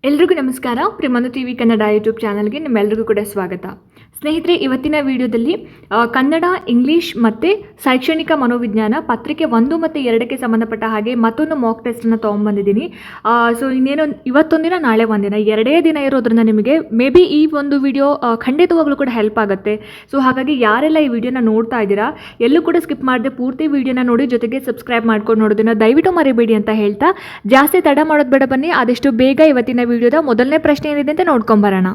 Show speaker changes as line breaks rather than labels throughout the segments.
ಎಲ್ರಿಗೂ ನಮಸ್ಕಾರ. ಪ್ರೇಮನು TV Kannada YouTube ಚಾನಲ್ಗೆ ನಿಮ್ಮೆಲ್ಲರಿಗೂ ಕೂಡ ಸ್ವಾಗತ. ಸ್ನೇಹಿತರೆ, ಇವತ್ತಿನ ವಿಡಿಯೋದಲ್ಲಿ ಕನ್ನಡ, ಇಂಗ್ಲೀಷ್ ಮತ್ತು ಶೈಕ್ಷಣಿಕ ಮನೋವಿಜ್ಞಾನ ಪತ್ರಿಕೆ 1 ಮತ್ತು 2ಕ್ಕೆ ಸಂಬಂಧಪಟ್ಟ ಹಾಗೆ ಮತ್ತೊಂದು ಮಾಕ್ ಟೆಸ್ಟನ್ನು ತೊಗೊಂಬಂದಿದ್ದೀನಿ. ಸೊ ಇನ್ನೇನು ಇವತ್ತೊಂದಿನ ನಾಳೆ ಒಂದಿನ 2 ದಿನ ಇರೋದ್ರಿಂದ ನಿಮಗೆ ಮೇ ಬಿ ಈ ಒಂದು ವಿಡಿಯೋ ಖಂಡಿತವಾಗ್ಲೂ ಕೂಡ ಹೆಲ್ಪ್ ಆಗುತ್ತೆ. ಸೊ ಹಾಗಾಗಿ ಯಾರೆಲ್ಲ ಈ ವಿಡಿಯೋನ ನೋಡ್ತಾ ಇದ್ದೀರಾ ಎಲ್ಲೂ ಕೂಡ ಸ್ಕಿಪ್ ಮಾಡದೆ ಪೂರ್ತಿ ವಿಡಿಯೋನ ನೋಡಿ, ಜೊತೆಗೆ ಸಬ್ಸ್ಕ್ರೈಬ್ ಮಾಡ್ಕೊಂಡು ನೋಡೋದನ್ನು ದಯವಿಟ್ಟು ಮರಿಬೇಡಿ ಅಂತ ಹೇಳ್ತಾ ಜಾಸ್ತಿ ತಡ ಮಾಡೋದು ಬೇಡ, ಬನ್ನಿ ಆದಷ್ಟು ಬೇಗ ಇವತ್ತಿನ ವಿಡಿಯೋದ ಮೊದಲನೇ ಪ್ರಶ್ನೆ ಏನಿದೆ ಅಂತ ನೋಡ್ಕೊಂಬರೋಣ.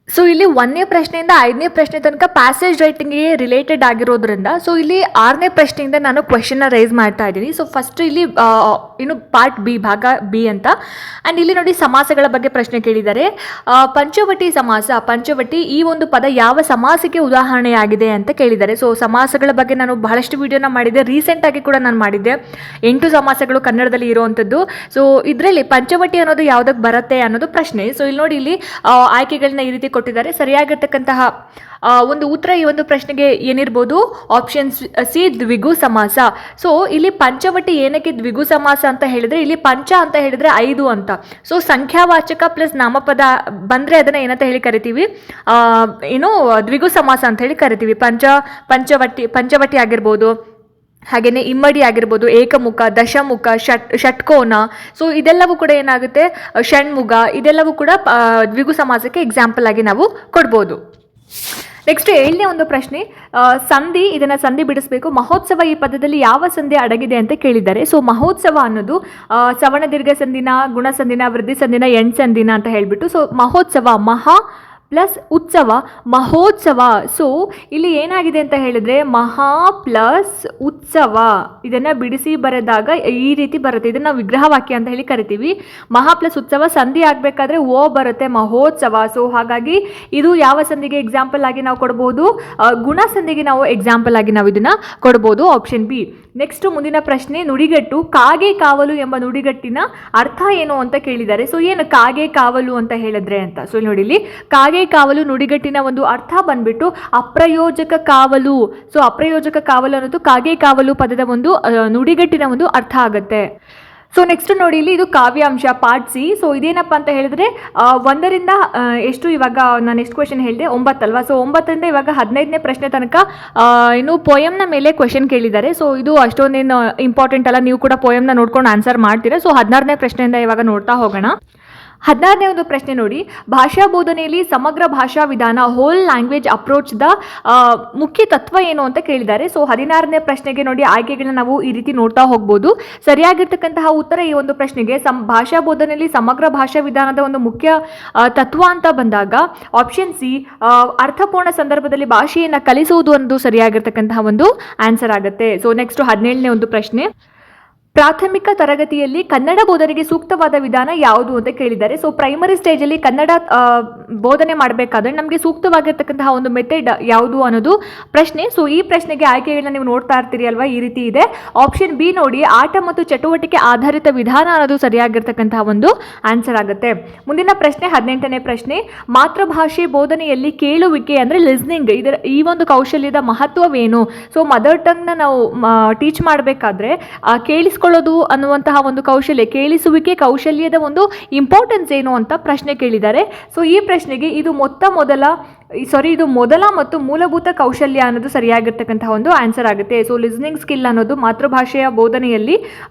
ಸೊ ಇಲ್ಲಿ 1ನೇ ಪ್ರಶ್ನೆಯಿಂದ 5ನೇ ಪ್ರಶ್ನೆ ತನಕ ಪ್ಯಾಸೇಜ್ ರೈಟಿಂಗ್ಗೆ ರಿಲೇಟೆಡ್ ಆಗಿರೋದ್ರಿಂದ ಸೊ ಇಲ್ಲಿ 6ನೇ ಪ್ರಶ್ನೆಯಿಂದ ನಾನು ಕ್ವೆಶನ್ನ ರೈಸ್ ಮಾಡ್ತಾ ಇದ್ದೀನಿ. ಸೊ ಫಸ್ಟ್ ಇಲ್ಲಿ ಇನ್ನು ಪಾರ್ಟ್ ಬಿ, ಭಾಗ ಬಿ ಅಂತ. ಆ್ಯಂಡ್ ಇಲ್ಲಿ ನೋಡಿ ಸಮಾಸಗಳ ಬಗ್ಗೆ ಪ್ರಶ್ನೆ ಕೇಳಿದ್ದಾರೆ. ಪಂಚವಟಿ ಸಮಾಸ, ಪಂಚವಟಿ ಈ ಒಂದು ಪದ ಯಾವ ಸಮಾಸಕ್ಕೆ ಉದಾಹರಣೆಯಾಗಿದೆ ಅಂತ ಕೇಳಿದ್ದಾರೆ. ಸೊ ಸಮಾಸಗಳ ಬಗ್ಗೆ ನಾನು ಬಹಳಷ್ಟು ವಿಡಿಯೋನ ಮಾಡಿದ್ದೆ, ರೀಸೆಂಟಾಗಿ ಕೂಡ ನಾನು ಮಾಡಿದ್ದೆ. 8 ಸಮಾಸಗಳು ಕನ್ನಡದಲ್ಲಿ ಇರುವಂಥದ್ದು. ಸೊ ಇದರಲ್ಲಿ ಪಂಚವಟಿ ಅನ್ನೋದು ಯಾವುದಕ್ಕೆ ಬರುತ್ತೆ ಅನ್ನೋದು ಪ್ರಶ್ನೆ. ಸೊ ಇಲ್ಲಿ ನೋಡಿ, ಇಲ್ಲಿ ಆಯ್ಕೆಗಳನ್ನ ಈ ರೀತಿ ಕೊಟ್ಟಿದ್ದಾರೆ. ಸರಿಯಾಗಿರ್ತಕ್ಕಂತಹ ಒಂದು ಉತ್ತರ ಈ ಒಂದು ಪ್ರಶ್ನೆಗೆ ಏನಿರ್ಬೋದು? ಆಪ್ಷನ್ ಸಿ, ದ್ವಿಗು ಸಮಾಸ. ಸೊ ಇಲ್ಲಿ ಪಂಚವಟಿ ಏನಕ್ಕೆ ದ್ವಿಗು ಸಮಾಸ ಅಂತ ಹೇಳಿದ್ರೆ, ಇಲ್ಲಿ ಪಂಚ ಅಂತ ಹೇಳಿದ್ರೆ 5 ಅಂತ. ಸೊ ಸಂಖ್ಯಾವಾಚಕ ಪ್ಲಸ್ ನಾಮಪದ ಬಂದರೆ ಅದನ್ನು ಏನಂತ ಹೇಳಿ ಕರಿತೀವಿ? ಏನು ದ್ವಿಗು ಸಮಾಸ ಅಂತ ಹೇಳಿ ಕರಿತೀವಿ. ಪಂಚವಟಿ ಆಗಿರ್ಬೋದು, ಹಾಗೆಯೇ ಇಮ್ಮಡಿ ಆಗಿರ್ಬೋದು, ಏಕಮುಖ, ದಶಮುಖ, ಷಟ್ಕೋನ. ಸೊ ಇದೆಲ್ಲವೂ ಕೂಡ ಏನಾಗುತ್ತೆ? ಷಣ್ಮುಖ. ಇದೆಲ್ಲವೂ ಕೂಡ ದ್ವಿಗು ಸಮಾಸಕ್ಕೆ ಎಕ್ಸಾಂಪಲ್ ಆಗಿ ನಾವು ಕೊಡ್ಬೋದು. ನೆಕ್ಸ್ಟ್ 7ನೇ ಒಂದು ಪ್ರಶ್ನೆ, ಸಂಧಿ. ಇದನ್ನು ಸಂಧಿ ಬಿಡಿಸಬೇಕು. ಮಹೋತ್ಸವ ಈ ಪದದಲ್ಲಿ ಯಾವ ಸಂಧಿ ಅಡಗಿದೆ ಅಂತ ಕೇಳಿದ್ದಾರೆ. ಸೊ ಮಹೋತ್ಸವ ಅನ್ನೋದು ಸವರ್ಣ ದೀರ್ಘ ಸಂಧಿನ, ಗುಣ ಸಂಧಿನ, ವೃದ್ಧಿ ಸಂಧಿನ, ಎಣ್ ಸಂಧಿನ ಅಂತ ಹೇಳಿಬಿಟ್ಟು. ಸೊ ಮಹೋತ್ಸವ, ಮಹಾ ಪ್ಲಸ್ ಉತ್ಸವ, ಮಹೋತ್ಸವ. ಸೊ ಇಲ್ಲಿ ಏನಾಗಿದೆ ಅಂತ ಹೇಳಿದ್ರೆ ಮಹಾ ಪ್ಲಸ್ ಉತ್ಸವ, ಇದನ್ನು ಬಿಡಿಸಿ ಬರೆದಾಗ ಈ ರೀತಿ ಬರುತ್ತೆ. ಇದನ್ನು ನಾವು ವಿಗ್ರಹವಾಕ್ಯ ಅಂತ ಹೇಳಿ ಕರಿತೀವಿ. ಮಹಾ ಪ್ಲಸ್ ಉತ್ಸವ ಸಂಧಿ ಆಗಬೇಕಾದ್ರೆ ಓ ಬರುತ್ತೆ, ಮಹೋತ್ಸವ. ಸೊ ಹಾಗಾಗಿ ಇದು ಯಾವ ಸಂಧಿಗೆ ಎಕ್ಸಾಂಪಲ್ ಆಗಿ ನಾವು ಕೊಡ್ಬೋದು? ಗುಣ ಸಂಧಿಗೆ ನಾವು ಎಕ್ಸಾಂಪಲ್ ಆಗಿ ನಾವು ಇದನ್ನು ಕೊಡ್ಬೋದು, ಆಪ್ಷನ್ ಬಿ. ನೆಕ್ಸ್ಟ್ ಮುಂದಿನ ಪ್ರಶ್ನೆ, ನುಡಿಗಟ್ಟು. ಕಾಗೆ ಕಾವಲು ಎಂಬ ನುಡಿಗಟ್ಟಿನ ಅರ್ಥ ಏನು ಅಂತ ಕೇಳಿದ್ದಾರೆ. ಸೊ ಏನು ಕಾಗೆ ಕಾವಲು ಅಂತ ಹೇಳಿದ್ರೆ ಅಂತ. ಸೊ ನೋಡಿ, ಇಲ್ಲಿ ಕಾಗೆ ಕಾವಲು ನುಡಿಗಟ್ಟಿನ ಒಂದು ಅರ್ಥ ಬಂದ್ಬಿಟ್ಟು ಅಪ್ರಯೋಜಕ ಕಾವಲು. ಸೊ ಅಪ್ರಯೋಜಕ ಕಾವಲು ಅನ್ನೋದು ಕಾಗೆ ಕಾವಲು ಪದದ ಒಂದು ನುಡಿಗಟ್ಟಿನ ಒಂದು ಅರ್ಥ ಆಗುತ್ತೆ. ಸೊ ನೆಕ್ಸ್ಟ್ ನೋಡಿ, ಇಲ್ಲಿ ಇದು ಕಾವ್ಯಾಂಶ ಪಾರ್ಟ್ ಸಿ. ಸೊ ಇದೇನಪ್ಪ ಅಂತ ಹೇಳಿದ್ರೆ 1ರಿಂದ ಎಷ್ಟು, ಇವಾಗ ನಾನು ಎಷ್ಟು ಕ್ವೆಶನ್ ಹೇಳಿದೆ? 9 ಅಲ್ವಾ? ಸೊ 9ರಿಂದ ಇವಾಗ 15ನೇ ಪ್ರಶ್ನೆ ತನಕ ಇನ್ನು ಪೋಯಮ್ನ ಮೇಲೆ ಕ್ವೆಶನ್ ಕೇಳಿದ್ದಾರೆ. ಸೊ ಇದು ಅಷ್ಟೊಂದೇನು ಇಂಪಾರ್ಟೆಂಟ್ ಅಲ್ಲ, ನೀವು ಕೂಡ ಪೋಯಮ್ನ ನೋಡ್ಕೊಂಡು ಆನ್ಸರ್ ಮಾಡ್ತೀರಾ. ಸೊ 16ನೇ ಪ್ರಶ್ನೆಯಿಂದ ಇವಾಗ ನೋಡ್ತಾ ಹೋಗೋಣ. 16ನೇ ಒಂದು ಪ್ರಶ್ನೆ ನೋಡಿ, ಭಾಷಾ ಬೋಧನೆಯಲ್ಲಿ ಸಮಗ್ರ ಭಾಷಾ ವಿಧಾನ, ಹೋಲ್ ಲ್ಯಾಂಗ್ವೇಜ್ ಅಪ್ರೋಚ್ ದ ಮುಖ್ಯ ತತ್ವ ಏನು ಅಂತ ಕೇಳಿದ್ದಾರೆ. ಸೊ 16ನೇ ಪ್ರಶ್ನೆಗೆ ನೋಡಿ ಆಯ್ಕೆಗಳನ್ನ ನಾವು ಈ ರೀತಿ ನೋಡ್ತಾ ಹೋಗ್ಬೋದು. ಸರಿಯಾಗಿರ್ತಕ್ಕಂತಹ ಉತ್ತರ ಈ ಒಂದು ಪ್ರಶ್ನೆಗೆ ಭಾಷಾ ಬೋಧನೆಯಲ್ಲಿ ಸಮಗ್ರ ಭಾಷಾ ವಿಧಾನದ ಒಂದು ಮುಖ್ಯ ತತ್ವ ಅಂತ ಬಂದಾಗ ಆಪ್ಷನ್ ಸಿ, ಅರ್ಥಪೂರ್ಣ ಸಂದರ್ಭದಲ್ಲಿ ಭಾಷೆಯನ್ನು ಕಲಿಸುವುದು ಅನ್ನೋದು ಸರಿಯಾಗಿರ್ತಕ್ಕಂತಹ ಒಂದು ಆನ್ಸರ್ ಆಗುತ್ತೆ. ಸೊ ನೆಕ್ಸ್ಟ್ 17ನೇ ಒಂದು ಪ್ರಶ್ನೆ, ಪ್ರಾಥಮಿಕ ತರಗತಿಯಲ್ಲಿ ಕನ್ನಡ ಬೋಧನೆಗೆ ಸೂಕ್ತವಾದ ವಿಧಾನ ಯಾವುದು ಅಂತ ಕೇಳಿದ್ದಾರೆ. ಸೊ ಪ್ರೈಮರಿ ಸ್ಟೇಜಲ್ಲಿ ಕನ್ನಡ ಬೋಧನೆ ಮಾಡಬೇಕಾದ್ರೆ ನಮಗೆ ಸೂಕ್ತವಾಗಿರ್ತಕ್ಕಂತಹ ಒಂದು ಮೆಥಡ್ ಯಾವುದು ಅನ್ನೋದು ಪ್ರಶ್ನೆ. ಸೊ ಈ ಪ್ರಶ್ನೆಗೆ ಆಯ್ಕೆಗಳನ್ನ ನೀವು ನೋಡ್ತಾ ಇರ್ತೀರಿ ಅಲ್ವಾ, ಈ ರೀತಿ ಇದೆ. ಆಪ್ಷನ್ ಬಿ ನೋಡಿ, ಆಟ ಮತ್ತು ಚಟುವಟಿಕೆ ಆಧಾರಿತ ವಿಧಾನ ಅನ್ನೋದು ಸರಿಯಾಗಿರ್ತಕ್ಕಂತಹ ಒಂದು ಆನ್ಸರ್ ಆಗುತ್ತೆ. ಮುಂದಿನ ಪ್ರಶ್ನೆ 18ನೇ ಪ್ರಶ್ನೆ, ಮಾತೃಭಾಷೆ ಬೋಧನೆಯಲ್ಲಿ ಕೇಳುವಿಕೆ ಅಂದರೆ ಲಿಸ್ನಿಂಗ್, ಇದರ ಈ ಒಂದು ಕೌಶಲ್ಯದ ಮಹತ್ವವೇನು? ಸೊ ಮದರ್ ಟಂಗ್ನ ನಾವು ಟೀಚ್ ಮಾಡಬೇಕಾದ್ರೆ ಕೇಳಿಸ್ಕೊಳ್ಳೋದು ಅನ್ನುವಂತಹ ಒಂದು ಕೌಶಲ್ಯ, ಕೇಳಿಸುವಿಕೆ ಕೌಶಲ್ಯದ ಒಂದು ಇಂಪಾರ್ಟೆನ್ಸ್ ಏನು ಅಂತ ಪ್ರಶ್ನೆ ಕೇಳಿದ್ದಾರೆ. ಸೊ ಈ ಪ್ರಶ್ನೆಗೆ ಇದು ಇದು ಮೊದಲ ಮತ್ತು ಮೂಲಭೂತ ಕೌಶಲ್ಯ ಅನ್ನೋದು ಸರಿಯಾಗಿರ್ತಕ್ಕಂತಹ ಒಂದು ಆನ್ಸರ್ ಆಗುತ್ತೆ. ಸೊ ಲಿಸ್ನಿಂಗ್ ಸ್ಕಿಲ್ ಅನ್ನೋದು ಮಾತೃಭಾಷೆಯ ಬೋಧನೆಯಲ್ಲಿ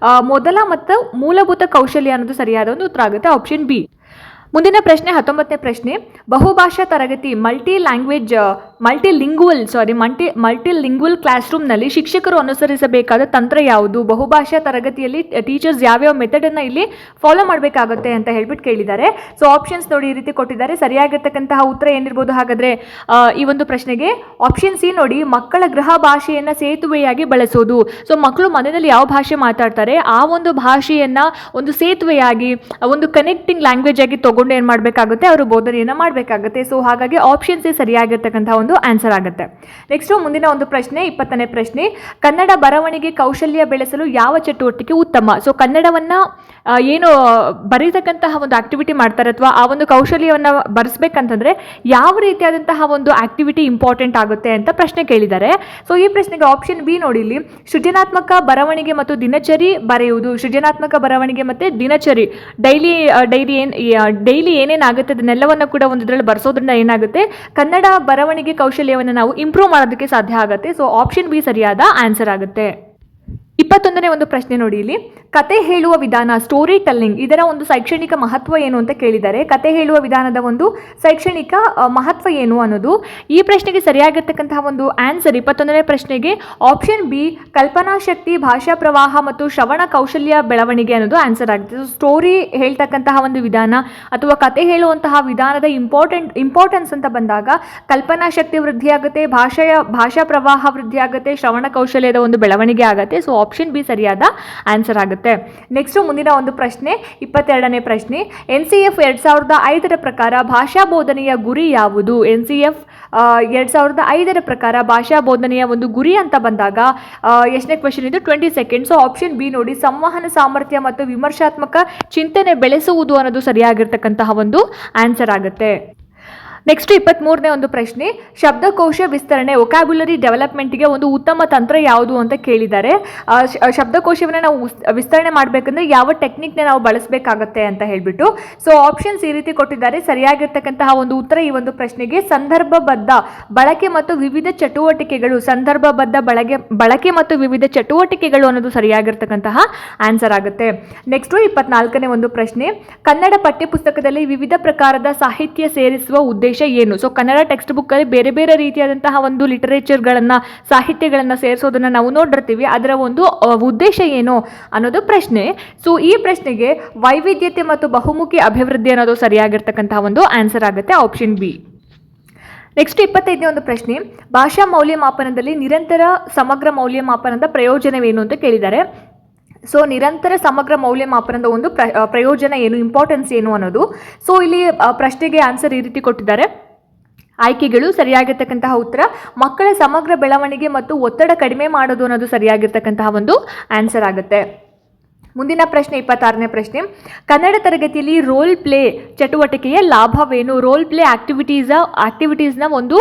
ಮೊದಲ ಮತ್ತು ಮೂಲಭೂತ ಕೌಶಲ್ಯ ಅನ್ನೋದು ಸರಿಯಾದ ಒಂದು ಉತ್ತರ ಆಗುತ್ತೆ, ಆಪ್ಷನ್ ಬಿ. ಮುಂದಿನ ಪ್ರಶ್ನೆ 19ನೇ ಪ್ರಶ್ನೆ, ಬಹುಭಾಷಾ ತರಗತಿ ಮಲ್ಟಿಲಿಂಗ್ವಲ್ ಕ್ಲಾಸ್ ರೂಮ್ನಲ್ಲಿ ಶಿಕ್ಷಕರು ಅನುಸರಿಸಬೇಕಾದ ತಂತ್ರ ಯಾವುದು? ಬಹುಭಾಷಾ ತರಗತಿಯಲ್ಲಿ ಟೀಚರ್ಸ್ ಯಾವ್ಯಾವ ಮೆಥಡನ್ನು ಇಲ್ಲಿ ಫಾಲೋ ಮಾಡಬೇಕಾಗುತ್ತೆ ಅಂತ ಹೇಳ್ಬಿಟ್ಟು ಕೇಳಿದ್ದಾರೆ. ಸೊ ಆಪ್ಷನ್ಸ್ ನೋಡಿ ಈ ರೀತಿ ಕೊಟ್ಟಿದ್ದಾರೆ. ಸರಿಯಾಗಿರ್ತಕ್ಕಂತಹ ಉತ್ತರ ಏನಿರ್ಬೋದು ಹಾಗಾದರೆ ಈ ಒಂದು ಪ್ರಶ್ನೆಗೆ? ಆಪ್ಷನ್ ಸಿ ನೋಡಿ, ಮಕ್ಕಳ ಗೃಹ ಭಾಷೆಯನ್ನು ಸೇತುವೆಯಾಗಿ ಬಳಸೋದು. ಸೊ ಮಕ್ಕಳು ಮನೆಯಲ್ಲಿ ಯಾವ ಭಾಷೆ ಮಾತಾಡ್ತಾರೆ ಆ ಒಂದು ಭಾಷೆಯನ್ನು ಒಂದು ಸೇತುವೆಯಾಗಿ, ಒಂದು ಕನೆಕ್ಟಿಂಗ್ ಲ್ಯಾಂಗ್ವೇಜ್ ಆಗಿ ತಗೊಂಡು ಏನು ಮಾಡಬೇಕಾಗುತ್ತೆ? ಅವರು ಬೋಧನೆಯನ್ನು ಮಾಡಬೇಕಾಗುತ್ತೆ. ಸೊ ಹಾಗಾಗಿ ಆಪ್ಷನ್ ಸಿ ಸರಿಯಾಗಿರ್ತಕ್ಕಂಥ ಒಂದು ಒಂದು ಆನ್ಸರ್ ಆಗುತ್ತೆ. ನೆಕ್ಸ್ಟು ಮುಂದಿನ ಒಂದು ಪ್ರಶ್ನೆ, 20ನೇ ಪ್ರಶ್ನೆ, ಕನ್ನಡ ಬರವಣಿಗೆ ಕೌಶಲ್ಯ ಬೆಳೆಸಲು ಯಾವ ಚಟುವಟಿಕೆ ಉತ್ತಮ? ಸೊ ಕನ್ನಡವನ್ನು ಏನು ಬರೀತಕ್ಕಂತಹ ಒಂದು ಆಕ್ಟಿವಿಟಿ ಮಾಡ್ತಾರೆ ಅಥವಾ ಆ ಒಂದು ಕೌಶಲ್ಯವನ್ನು ಬರೆಸ್ಬೇಕಂತಂದರೆ ಯಾವ ರೀತಿಯಾದಂತಹ ಒಂದು ಆಕ್ಟಿವಿಟಿ ಇಂಪಾರ್ಟೆಂಟ್ ಆಗುತ್ತೆ ಅಂತ ಪ್ರಶ್ನೆ ಕೇಳಿದ್ದಾರೆ. ಸೊ ಈ ಪ್ರಶ್ನೆಗೆ ಆಪ್ಷನ್ ಬಿ ನೋಡಿ ಇಲ್ಲಿ, ಸೃಜನಾತ್ಮಕ ಬರವಣಿಗೆ ಮತ್ತು ದಿನಚರಿ ಬರೆಯುವುದು. ಸೃಜನಾತ್ಮಕ ಬರವಣಿಗೆ ಮತ್ತು ದಿನಚರಿ ಡೈಲಿ ಏನೇನಾಗುತ್ತೆ ಅದನ್ನೆಲ್ಲವನ್ನು ಕೂಡ ಒಂದು ಇದರಲ್ಲಿ ಬರೆಸೋದ್ರಿಂದ ಏನಾಗುತ್ತೆ, ಕನ್ನಡ ಬರವಣಿಗೆ ಕೌಶಲ್ಯವನ್ನು ನಾವು ಇಂಪ್ರೂವ್ ಮಾಡೋದಕ್ಕೆ ಸಾಧ್ಯ ಆಗುತ್ತೆ. ಸೊ ಆಪ್ಷನ್ ಬಿ ಸರಿಯಾದ ಆನ್ಸರ್ ಆಗುತ್ತೆ. 21ನೇ ಒಂದು ಪ್ರಶ್ನೆ ನೋಡಿ ಇಲ್ಲಿ, ಕತೆ ಹೇಳುವ ವಿಧಾನ, ಸ್ಟೋರಿ ಟೆಲ್ಲಿಂಗ್, ಇದರ ಒಂದು ಶೈಕ್ಷಣಿಕ ಮಹತ್ವ ಏನು ಅಂತ ಕೇಳಿದ್ದಾರೆ. ಕತೆ ಹೇಳುವ ವಿಧಾನದ ಒಂದು ಶೈಕ್ಷಣಿಕ ಮಹತ್ವ ಏನು ಅನ್ನೋದು. ಈ ಪ್ರಶ್ನೆಗೆ ಸರಿಯಾಗಿರ್ತಕ್ಕಂತಹ ಒಂದು ಆನ್ಸರ್ 21ನೇ ಪ್ರಶ್ನೆಗೆ ಆಪ್ಷನ್ ಬಿ, ಕಲ್ಪನಾ ಶಕ್ತಿ, ಭಾಷಾ ಪ್ರವಾಹ ಮತ್ತು ಶ್ರವಣ ಕೌಶಲ್ಯ ಬೆಳವಣಿಗೆ ಅನ್ನೋದು ಆನ್ಸರ್ ಆಗುತ್ತೆ. ಸ್ಟೋರಿ ಹೇಳ್ತಕ್ಕಂತಹ ಒಂದು ವಿಧಾನ ಅಥವಾ ಕತೆ ಹೇಳುವಂತಹ ವಿಧಾನದ ಇಂಪಾರ್ಟೆನ್ಸ್ ಅಂತ ಬಂದಾಗ ಕಲ್ಪನಾ ಶಕ್ತಿ ವೃದ್ಧಿ ಆಗುತ್ತೆ, ಭಾಷಾ ಪ್ರವಾಹ ವೃದ್ಧಿ ಆಗುತ್ತೆ, ಶ್ರವಣ ಕೌಶಲ್ಯದ ಒಂದು ಬೆಳವಣಿಗೆ ಆಗುತ್ತೆ. ಸೊ ಆಪ್ಷನ್ ಬಿ ಸರಿಯಾದ ಆನ್ಸರ್ ಆಗುತ್ತೆ. ನೆಕ್ಸ್ಟ್ ಮುಂದಿನ ಒಂದು ಪ್ರಶ್ನೆ, 22ನೇ ಪ್ರಶ್ನೆ, NCF 2005 ಪ್ರಕಾರ ಭಾಷಾ ಬೋಧನೆಯ ಗುರಿ ಯಾವುದು? NCF 2005 ಪ್ರಕಾರ ಭಾಷಾ ಬೋಧನೆಯ ಒಂದು ಗುರಿ ಅಂತ ಬಂದಾಗ ಎಷ್ಟನೇ ಕ್ವೆಶ್ಚನ್ ಇದು? 20 ಸೆಕೆಂಡ್ಸ್. ಸೊ ಆಪ್ಷನ್ ಬಿ ನೋಡಿ, ಸಂವಹನ ಸಾಮರ್ಥ್ಯ ಮತ್ತು ವಿಮರ್ಶಾತ್ಮಕ ಚಿಂತನೆ ಬೆಳೆಸುವುದು ಅನ್ನೋದು ಸರಿಯಾಗಿರ್ತಕ್ಕಂತಹ ಒಂದು ಆನ್ಸರ್ ಆಗುತ್ತೆ. ನೆಕ್ಸ್ಟ್ 23ನೇ ಒಂದು ಪ್ರಶ್ನೆ, ಶಬ್ದಕೋಶ ವಿಸ್ತರಣೆ, ವೊಕ್ಯಾಬ್ಯುಲರಿ ಡೆವಲಪ್ಮೆಂಟ್ಗೆ ಒಂದು ಉತ್ತಮ ತಂತ್ರ ಯಾವುದು ಅಂತ ಕೇಳಿದ್ದಾರೆ. ಶಬ್ದಕೋಶವನ್ನು ನಾವು ವಿಸ್ತರಣೆ ಮಾಡಬೇಕಂದ್ರೆ ಯಾವ ಟೆಕ್ನಿಕ್ನ ನಾವು ಬಳಸಬೇಕಾಗತ್ತೆ ಅಂತ ಹೇಳಿಬಿಟ್ಟು. ಸೊ ಆಪ್ಷನ್ಸ್ ಈ ರೀತಿ ಕೊಟ್ಟಿದ್ದಾರೆ. ಸರಿಯಾಗಿರ್ತಕ್ಕಂತಹ ಒಂದು ಉತ್ತರ ಈ ಒಂದು ಪ್ರಶ್ನೆಗೆ ಸಂದರ್ಭಬದ್ಧ ಬಳಕೆ ಮತ್ತು ವಿವಿಧ ಚಟುವಟಿಕೆಗಳು, ಸಂದರ್ಭಬದ್ಧ ಬಳಕೆ ಮತ್ತು ವಿವಿಧ ಚಟುವಟಿಕೆಗಳು ಅನ್ನೋದು ಸರಿಯಾಗಿರ್ತಕ್ಕಂತಹ ಆನ್ಸರ್ ಆಗುತ್ತೆ. ನೆಕ್ಸ್ಟ್ 24ನೇ ಒಂದು ಪ್ರಶ್ನೆ, ಕನ್ನಡ ಪಠ್ಯಪುಸ್ತಕದಲ್ಲಿ ವಿವಿಧ ಪ್ರಕಾರದ ಸಾಹಿತ್ಯ ಸೇರಿಸುವ ಉದ್ದೇಶ ಏನು? ಸೊ ಕನ್ನಡ ಟೆಕ್ಸ್ಟ್ ಬುಕ್ ಅಲ್ಲಿ ಬೇರೆ ಬೇರೆ ರೀತಿಯಾದಂತಹ ಒಂದು ಲಿಟರೇಚರ್ಗಳನ್ನು, ಸಾಹಿತ್ಯಗಳನ್ನು ಸೇರಿಸೋದನ್ನ ನಾವು ನೋಡಿರ್ತೀವಿ. ಅದರ ಒಂದು ಉದ್ದೇಶ ಏನು ಅನ್ನೋದು ಪ್ರಶ್ನೆ. ಸೊ ಈ ಪ್ರಶ್ನೆಗೆ ವೈವಿಧ್ಯತೆ ಮತ್ತು ಬಹುಮುಖಿ ಅಭಿವೃದ್ಧಿ ಅನ್ನೋದು ಸರಿಯಾಗಿರ್ತಕ್ಕಂತಹ ಒಂದು ಆನ್ಸರ್ ಆಗುತ್ತೆ, ಆಪ್ಷನ್ ಬಿ. ನೆಕ್ಸ್ಟ್ 25ನೇ ಒಂದು ಪ್ರಶ್ನೆ, ಭಾಷಾ ಮೌಲ್ಯಮಾಪನದಲ್ಲಿ ನಿರಂತರ ಸಮಗ್ರ ಮೌಲ್ಯಮಾಪನದ ಪ್ರಯೋಜನವೇನು ಅಂತ ಕೇಳಿದ್ದಾರೆ. ಸೊ ನಿರಂತರ ಸಮಗ್ರ ಮೌಲ್ಯಮಾಪನದ ಒಂದು ಪ್ರಯೋಜನ ಏನು, ಇಂಪಾರ್ಟೆನ್ಸ್ ಏನು ಅನ್ನೋದು. ಸೊ ಇಲ್ಲಿ ಪ್ರಶ್ನೆಗೆ ಆನ್ಸರ್ ಈ ರೀತಿ ಕೊಟ್ಟಿದ್ದಾರೆ. ಆಯ್ಕೆಗಳು ಸರಿಯಾಗಿರ್ತಕ್ಕಂತಹ ಉತ್ತರ, ಮಕ್ಕಳ ಸಮಗ್ರ ಬೆಳವಣಿಗೆ ಮತ್ತು ಒತ್ತಡ ಕಡಿಮೆ ಮಾಡೋದು ಅನ್ನೋದು ಸರಿಯಾಗಿರ್ತಕ್ಕಂತಹ ಒಂದು ಆನ್ಸರ್ ಆಗುತ್ತೆ. ಮುಂದಿನ ಪ್ರಶ್ನೆ 26ನೇ ಪ್ರಶ್ನೆ, ಕನ್ನಡ ತರಗತಿಯಲ್ಲಿ ರೋಲ್ ಪ್ಲೇ ಚಟುವಟಿಕೆಯ ಲಾಭವೇನು? ರೋಲ್ ಪ್ಲೇ ಆಕ್ಟಿವಿಟೀಸ್ನ ಒಂದು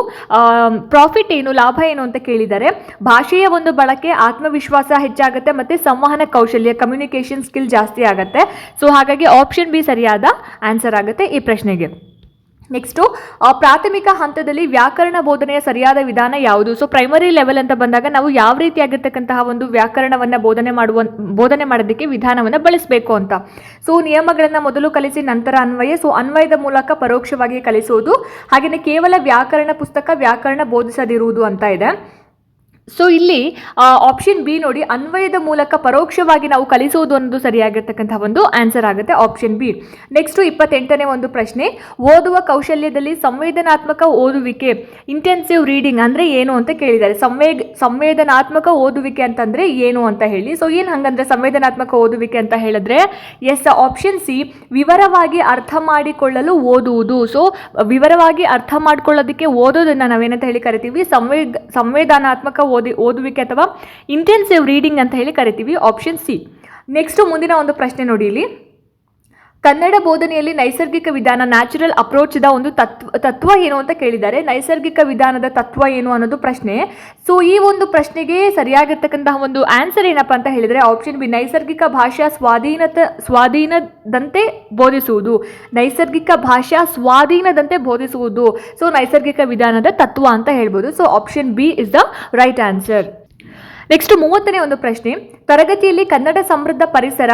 ಪ್ರಾಫಿಟ್ ಏನು, ಲಾಭ ಏನು ಅಂತ ಕೇಳಿದ್ದಾರೆ. ಭಾಷೆಯ ಒಂದು ಬಳಕೆ, ಆತ್ಮವಿಶ್ವಾಸ ಹೆಚ್ಚಾಗುತ್ತೆ ಮತ್ತು ಸಂವಹನ ಕೌಶಲ್ಯ, ಕಮ್ಯುನಿಕೇಷನ್ ಸ್ಕಿಲ್ ಜಾಸ್ತಿ ಆಗುತ್ತೆ. ಸೊ ಹಾಗಾಗಿ ಆಪ್ಷನ್ ಬಿ ಸರಿಯಾದ ಆನ್ಸರ್ ಆಗುತ್ತೆ ಈ ಪ್ರಶ್ನೆಗೆ. ನೆಕ್ಸ್ಟು ಪ್ರಾಥಮಿಕ ಹಂತದಲ್ಲಿ ವ್ಯಾಕರಣ ಬೋಧನೆಯ ಸರಿಯಾದ ವಿಧಾನ ಯಾವುದು? ಸೊ ಪ್ರೈಮರಿ ಲೆವೆಲ್ ಅಂತ ಬಂದಾಗ ನಾವು ಯಾವ ರೀತಿಯಾಗಿರ್ತಕ್ಕಂತಹ ಒಂದು ವ್ಯಾಕರಣವನ್ನು ಬೋಧನೆ ಮಾಡೋದಕ್ಕೆ ವಿಧಾನವನ್ನು ಬಳಸಬೇಕು ಅಂತ. ಸೊ ನಿಯಮಗಳನ್ನು ಮೊದಲು ಕಲಿಸಿ ನಂತರ ಅನ್ವಯ. ಸೊ ಅನ್ವಯದ ಮೂಲಕ ಪರೋಕ್ಷವಾಗಿ ಕಲಿಸುವುದು. ಹಾಗೆಯೇ ಕೇವಲ ವ್ಯಾಕರಣ ಪುಸ್ತಕ, ವ್ಯಾಕರಣ ಬೋಧಿಸದಿರುವುದು ಅಂತ ಇದೆ. ಸೊ ಇಲ್ಲಿ ಆಪ್ಷನ್ ಬಿ ನೋಡಿ, ಅನ್ವಯದ ಮೂಲಕ ಪರೋಕ್ಷವಾಗಿ ನಾವು ಕಲಿಸುವುದು ಅನ್ನೋದು ಸರಿಯಾಗಿರ್ತಕ್ಕಂತಹ ಒಂದು ಆನ್ಸರ್ ಆಗುತ್ತೆ, ಆಪ್ಷನ್ ಬಿ. ನೆಕ್ಸ್ಟ್ 28ನೇ ಒಂದು ಪ್ರಶ್ನೆ, ಓದುವ ಕೌಶಲ್ಯದಲ್ಲಿ ಸಂವೇದನಾತ್ಮಕ ಓದುವಿಕೆ, ಇಂಟೆನ್ಸಿವ್ ರೀಡಿಂಗ್ ಅಂದರೆ ಏನು ಅಂತ ಕೇಳಿದ್ದಾರೆ. ಸಂವೇದನಾತ್ಮಕ ಓದುವಿಕೆ ಅಂತಂದರೆ ಏನು ಅಂತ ಹೇಳಿ. ಸೊ ಏನು ಹಂಗಂದ್ರೆ ಸಂವೇದನಾತ್ಮಕ ಓದುವಿಕೆ ಅಂತ ಹೇಳಿದ್ರೆ ಎಸ್, ಆಪ್ಷನ್ ಸಿ, ವಿವರವಾಗಿ ಅರ್ಥ ಮಾಡಿಕೊಳ್ಳಲು ಓದುವುದು. ಸೊ ವಿವರವಾಗಿ ಅರ್ಥ ಮಾಡ್ಕೊಳ್ಳೋದಕ್ಕೆ ಓದೋದನ್ನು ನಾವೇನಂತ ಹೇಳಿ ಕರಿತೀವಿ, ಸಂವೇದನಾತ್ಮಕ ಓದುವಿಕೆ ಅಥವಾ ಇಂಟೆನ್ಸಿವ್ ರೀಡಿಂಗ್ ಅಂತ ಹೇಳಿ ಕರಿತೀವಿ, ಆಪ್ಷನ್ ಸಿ. ನೆಕ್ಸ್ಟ್ ಮುಂದಿನ ಒಂದು ಪ್ರಶ್ನೆ ನೋಡಿ ಇಲ್ಲಿ, ಕನ್ನಡ ಬೋಧನೆಯಲ್ಲಿ ನೈಸರ್ಗಿಕ ವಿಧಾನ, ನ್ಯಾಚುರಲ್ ಅಪ್ರೋಚ್ದ ಒಂದು ತತ್ವ ಏನು ಅಂತ ಕೇಳಿದ್ದಾರೆ. ನೈಸರ್ಗಿಕ ವಿಧಾನದ ತತ್ವ ಏನು ಅನ್ನೋದು ಪ್ರಶ್ನೆ. ಸೊ ಈ ಒಂದು ಪ್ರಶ್ನೆಗೆ ಸರಿಯಾಗಿರ್ತಕ್ಕಂತಹ ಒಂದು ಆನ್ಸರ್ ಏನಪ್ಪ ಅಂತ ಹೇಳಿದರೆ ಆಪ್ಷನ್ ಬಿ, ನೈಸರ್ಗಿಕ ಭಾಷಾ ಸ್ವಾಧೀನದಂತೆ ಬೋಧಿಸುವುದು. ನೈಸರ್ಗಿಕ ಭಾಷಾ ಸ್ವಾಧೀನದಂತೆ ಬೋಧಿಸುವುದು. ಸೊ ನೈಸರ್ಗಿಕ ವಿಧಾನದ ತತ್ವ ಅಂತ ಹೇಳ್ಬೋದು. So option B is the right answer. Next 30ನೇ ಒಂದು ಪ್ರಶ್ನೆ, ತರಗತಿಯಲ್ಲಿ ಕನ್ನಡ ಸಮೃದ್ಧ ಪರಿಸರ,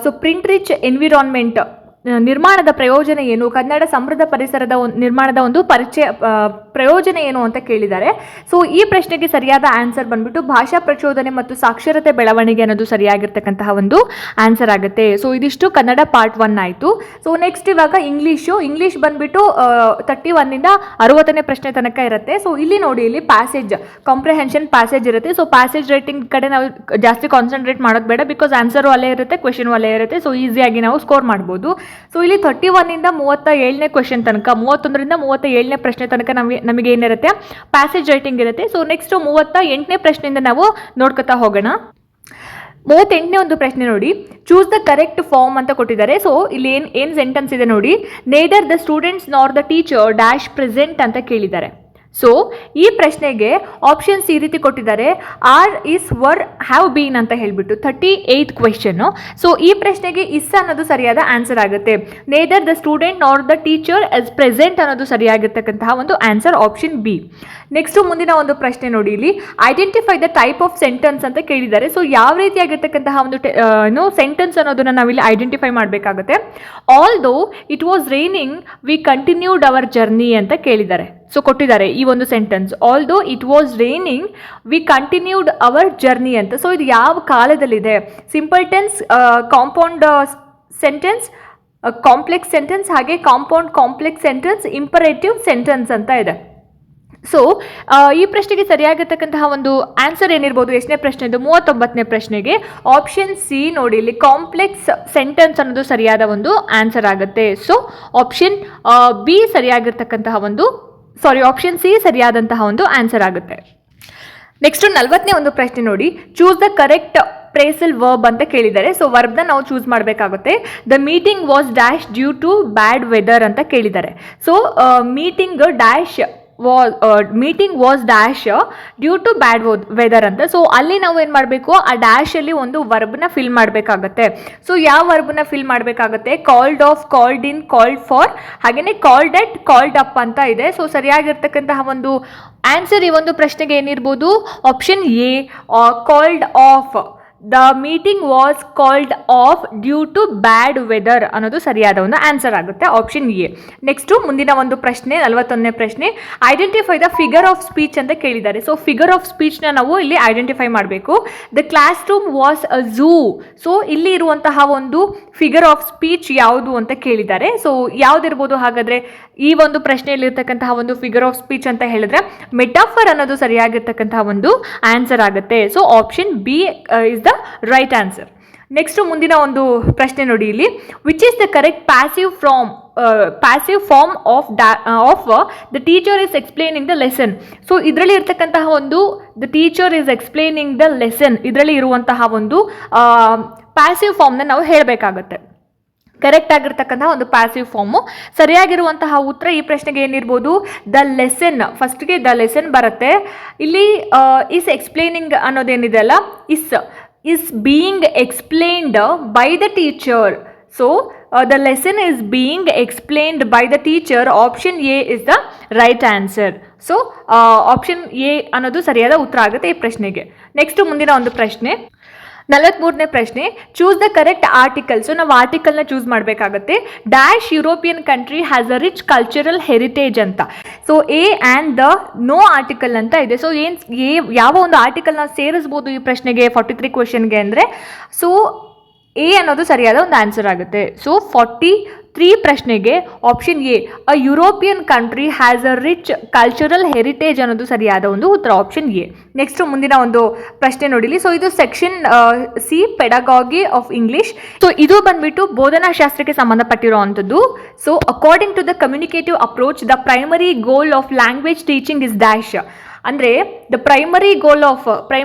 ಸೊ ಪ್ರಿಂಟ್ ರಿಚ್ ಎನ್ವಿರಾನ್ಮೆಂಟ್ ನಿರ್ಮಾಣದ ಪ್ರಯೋಜನ ಏನು? ಕನ್ನಡ ಸಮೃದ್ಧ ಪರಿಸರದ ನಿರ್ಮಾಣದ ಒಂದು ಪ್ರಯೋಜನ ಏನು ಅಂತ ಕೇಳಿದ್ದಾರೆ. ಸೊ ಈ ಪ್ರಶ್ನೆಗೆ ಸರಿಯಾದ ಆನ್ಸರ್ ಬಂದ್ಬಿಟ್ಟು ಭಾಷಾ ಪ್ರಚೋದನೆ ಮತ್ತು ಸಾಕ್ಷರತೆ ಬೆಳವಣಿಗೆ ಅನ್ನೋದು ಸರಿಯಾಗಿರ್ತಕ್ಕಂತಹ ಒಂದು ಆನ್ಸರ್ ಆಗುತ್ತೆ. ಸೊ ಇದಿಷ್ಟು ಕನ್ನಡ ಪಾರ್ಟ್ 1 ಆಯಿತು. ಸೊ ನೆಕ್ಸ್ಟ್ ಇವಾಗ ಇಂಗ್ಲೀಷ್ ಬಂದ್ಬಿಟ್ಟು 31ನಿಂದ 60ನೇ ಪ್ರಶ್ನೆ ತನಕ ಇರುತ್ತೆ. ಸೊ ಇಲ್ಲಿ ನೋಡಿ, ಇಲ್ಲಿ ಪ್ಯಾಸೇಜ್ ಕಾಂಪ್ರಿಹೆನ್ಷನ್ ಪ್ಯಾಸೇಜ್ ಇರುತ್ತೆ. ಸೊ ಪ್ಯಾಸೇಜ್ ರೈಟಿಂಗ್ ಕಡೆ ನಾವು ಜಾಸ್ತಿ ಕಾನ್ಸಂಟ್ರೇಟ್ ಮಾಡೋದು ಬೇಡ, ಬಿಕಾಸ್ ಆನ್ಸರು ಅಲ್ಲೇ ಇರುತ್ತೆ, ಕ್ವೆಶನ್ ಅಲ್ಲೇ ಇರುತ್ತೆ. ಸೊ ಈಸಿಯಾಗಿ ನಾವು ಸ್ಕೋರ್ ಮಾಡ್ಬೋದು. ಸೊ ಇಲ್ಲಿ 31 37ನೇ ಕ್ವೆಶನ್ ತನಕ, 31ರಿಂದ 37ನೇ ಪ್ರಶ್ನೆ ತನಕ ನಮಗೆ ಏನಿರುತ್ತೆ, ಪ್ಯಾಸೇಜ್ ರೈಟಿಂಗ್ ಇರುತ್ತೆ. ಸೊ ನೆಕ್ಸ್ಟ್ 38ನೇ ಪ್ರಶ್ನೆಯಿಂದ ನಾವು ನೋಡ್ಕೊತಾ ಹೋಗೋಣ. 38ನೇ ಒಂದು ಪ್ರಶ್ನೆ ನೋಡಿ, ಚೂಸ್ ದ ಕರೆಕ್ಟ್ ಫಾರ್ಮ್ ಅಂತ ಕೊಟ್ಟಿದ್ದಾರೆ. ಸೊ ಇಲ್ಲಿ ಏನು ಸೆಂಟೆನ್ಸ್ ಇದೆ ನೋಡಿ, neither the students nor the teacher dash present ಅಂತ ಕೇಳಿದ್ದಾರೆ. ಸೊ ಈ ಪ್ರಶ್ನೆಗೆ ಆಪ್ಷನ್ಸ್ ಈ ರೀತಿ ಕೊಟ್ಟಿದ್ದಾರೆ, are, is, were, have been ಅಂತ ಹೇಳಿಬಿಟ್ಟು 38th ಕ್ವೆಶನ್ನು. ಸೊ ಈ ಪ್ರಶ್ನೆಗೆ ಇಸ್ ಅನ್ನೋದು ಸರಿಯಾದ ಆನ್ಸರ್ ಆಗುತ್ತೆ. ನೇದರ್ ದ ಸ್ಟೂಡೆಂಟ್ ನಾರ್ ದ ಟೀಚರ್ ಇಸ್ ಪ್ರೆಸೆಂಟ್ ಅನ್ನೋದು ಸರಿಯಾಗಿರ್ತಕ್ಕಂತಹ ಒಂದು ಆನ್ಸರ್ ಆಪ್ಷನ್ ಬಿ. ನೆಕ್ಸ್ಟ್ ಮುಂದಿನ ಒಂದು ಪ್ರಶ್ನೆ ನೋಡಿ, ಇಲ್ಲಿ identify the type of sentence ಅಂತ ಕೇಳಿದ್ದಾರೆ. ಸೊ ಯಾವ ರೀತಿಯಾಗಿರ್ತಕ್ಕಂತಹ ಒಂದು ಸೆಂಟೆನ್ಸ್ ಅನ್ನೋದನ್ನ ನಾವಿಲ್ಲಿ ಐಡೆಂಟಿಫೈ ಮಾಡಬೇಕಾಗುತ್ತೆ. Although it was raining we continued our journey ಅಂತ ಕೇಳಿದ್ದಾರೆ. ಸೊ ಕೊಟ್ಟಿದ್ದಾರೆ ಈ ಒಂದು sentence, although it was raining we continued our journey ಅಂತ. ಸೊ ಇದು ಯಾವ ಕಾಲದಲ್ಲಿದೆ? Simple tense, compound sentence, complex sentence, ಹಾಗೆ compound complex sentence, imperative sentence ಅಂತ ಇದೆ. ಸೊ ಈ ಪ್ರಶ್ನೆಗೆ ಸರಿಯಾಗಿರ್ತಕ್ಕಂತಹ ಒಂದು ಆನ್ಸರ್ ಏನಿರ್ಬೋದು? ಎಷ್ಟನೇ ಪ್ರಶ್ನೆದು? 39ನೇ ಪ್ರಶ್ನೆಗೆ ಆಪ್ಷನ್ ಸಿ ನೋಡಿ, ಇಲ್ಲಿ ಕಾಂಪ್ಲೆಕ್ಸ್ ಸೆಂಟೆನ್ಸ್ ಅನ್ನೋದು ಸರಿಯಾದ ಒಂದು ಆನ್ಸರ್ ಆಗುತ್ತೆ. ಸೊ ಆಪ್ಷನ್ ಬಿ ಸರಿಯಾಗಿರ್ತಕ್ಕಂತಹ ಒಂದು ಆಪ್ಷನ್ ಸಿ ಸರಿಯಾದಂತಹ ಒಂದು ಆನ್ಸರ್ ಆಗುತ್ತೆ. ನೆಕ್ಸ್ಟ್ 40ನೇ ಒಂದು ಪ್ರಶ್ನೆ ನೋಡಿ, choose the correct phrasal verb ಅಂತ ಕೇಳಿದ್ದಾರೆ. ಸೊ ವರ್ಬ್ನ ನಾವು ಚೂಸ್ ಮಾಡಬೇಕಾಗುತ್ತೆ. The meeting was dash due to bad weather ಅಂತ ಕೇಳಿದ್ದಾರೆ. So meeting was dash due to bad weather ಅಂತ. ಸೊ ಅಲ್ಲಿ ನಾವು ಏನು ಮಾಡಬೇಕು, ಆ ಡ್ಯಾಶಲ್ಲಿ ಒಂದು ವರ್ಬ್ನ ಫಿಲ್ ಮಾಡಬೇಕಾಗತ್ತೆ. ಸೊ ಯಾವ ವರ್ಬ್ನ ಫಿಲ್ ಮಾಡಬೇಕಾಗತ್ತೆ? Called of, called in, called for, ಹಾಗೆಯೇ ಕಾಲ್ಡ್ ಎಟ್, ಕಾಲ್ಡ್ ಅಪ್ ಅಂತ ಇದೆ. ಸೊ ಸರಿಯಾಗಿರ್ತಕ್ಕಂತಹ ಒಂದು ಆನ್ಸರ್ ಈ ಒಂದು ಪ್ರಶ್ನೆಗೆ ಏನಿರ್ಬೋದು? Option A, called off. The meeting was called off due to bad weather ಅನ್ನೋದು ಸರಿಯಾದ ಒಂದು ಆನ್ಸರ್ ಆಗುತ್ತೆ, ಆಪ್ಷನ್ ಎ. ನೆಕ್ಸ್ಟು ಮುಂದಿನ ಒಂದು ಪ್ರಶ್ನೆ 41ನೇ ಪ್ರಶ್ನೆ, identify the figure of speech ಅಂತ ಕೇಳಿದ್ದಾರೆ. ಸೊ ಫಿಗರ್ ಆಫ್ ಸ್ಪೀಚ್ನ ನಾವು ಇಲ್ಲಿ ಐಡೆಂಟಿಫೈ ಮಾಡಬೇಕು. The class room was a zoo. So ಇಲ್ಲಿ ಇರುವಂತಹ ಒಂದು ಫಿಗರ್ ಆಫ್ ಸ್ಪೀಚ್ ಯಾವುದು ಅಂತ ಕೇಳಿದ್ದಾರೆ. ಸೊ ಯಾವುದಿರ್ಬೋದು ಹಾಗಾದರೆ ಈ ಒಂದು ಪ್ರಶ್ನೆಯಲ್ಲಿರ್ತಕ್ಕಂತಹ ಒಂದು ಫಿಗರ್ ಆಫ್ ಸ್ಪೀಚ್ ಅಂತ ಹೇಳಿದ್ರೆ ಮೆಟಾಫರ್ ಅನ್ನೋದು ಸರಿಯಾಗಿರ್ತಕ್ಕಂತಹ ಒಂದು ಆನ್ಸರ್ ಆಗುತ್ತೆ. So option B is the right answer. Next ಮುಂದಿನ ಒಂದು ಪ್ರಶ್ನೆ ನೋಡಿ, ಇಲ್ಲಿ which is the correct passive form of the teacher is explaining the lesson. So ಇದರಲ್ಲಿ ಇರ್ತಕ್ಕಂತಹ ಒಂದು the teacher is explaining the lesson, ಇದರಲ್ಲಿ ಇರುವಂತಹ ಒಂದು ಪ್ಯಾಸಿವ್ ಫಾರ್ಮ್ನ ನಾವು ಹೇಳಬೇಕಾಗತ್ತೆ. ಕರೆಕ್ಟ್ ಆಗಿರ್ತಕ್ಕಂತಹ ಒಂದು ಪ್ಯಾಸಿವ್ ಫಾರ್ಮು. ಸರಿಯಾಗಿರುವಂತಹ ಉತ್ತರ ಈ ಪ್ರಶ್ನೆಗೆ ಏನಿರ್ಬೋದು? The lesson. ಫಸ್ಟ್ಗೆ ದ ಲೆಸನ್ ಬರುತ್ತೆ. ಇಲ್ಲಿ ಇಸ್ ಎಕ್ಸ್ಪ್ಲೇನಿಂಗ್ ಅನ್ನೋದೇನಿದೆ ಅಲ್ಲ, is being explained by the teacher. So the lesson is being explained by the teacher. Option A is the right answer. So option A ಅನ್ನೋದು ಸರಿಯಾದ ಉತ್ತರ ಆಗುತ್ತೆ ಈ ಪ್ರಶ್ನೆಗೆ. ನೆಕ್ಸ್ಟ್ ಮುಂದಿನ ಒಂದು ಪ್ರಶ್ನೆ 43ನೇ ಪ್ರಶ್ನೆ, choose the correct article. So ನಾವು ಆರ್ಟಿಕಲ್ನ ಚೂಸ್ ಮಾಡಬೇಕಾಗತ್ತೆ. Dash European country has a rich cultural heritage ಅಂತ. So a and the no article ಅಂತ ಇದೆ. ಸೊ ಯಾವ ಒಂದು ಆರ್ಟಿಕಲ್ನ ಸೇರಿಸ್ಬೋದು ಈ ಪ್ರಶ್ನೆಗೆ 43 ಕ್ವೆಶನ್ಗೆ ಅಂದರೆ? ಸೊ ಎ ಅನ್ನೋದು ಸರಿಯಾದ ಒಂದು ಆನ್ಸರ್ ಆಗುತ್ತೆ. ಸೊ 43 ಪ್ರಶ್ನೆಗೆ option A, a European country has a rich cultural heritage ಅನ್ನೋದು ಸರಿಯಾದ ಒಂದು ಉತ್ತರ, ಆಪ್ಷನ್ ಎ. ನೆಕ್ಸ್ಟ್ ಮುಂದಿನ ಒಂದು ಪ್ರಶ್ನೆ ನೋಡಿಲಿ. ಸೊ ಇದು section C, pedagogy of English. So ಇದು ಬಂದ್ಬಿಟ್ಟು ಬೋಧನಾಶಾಸ್ತ್ರಕ್ಕೆ ಸಂಬಂಧಪಟ್ಟಿರುವಂಥದ್ದು. So according to the communicative approach the primary goal of language teaching is dash. ಅಂದರೆ ದ ಪ್ರೈಮರಿ ಗೋಲ್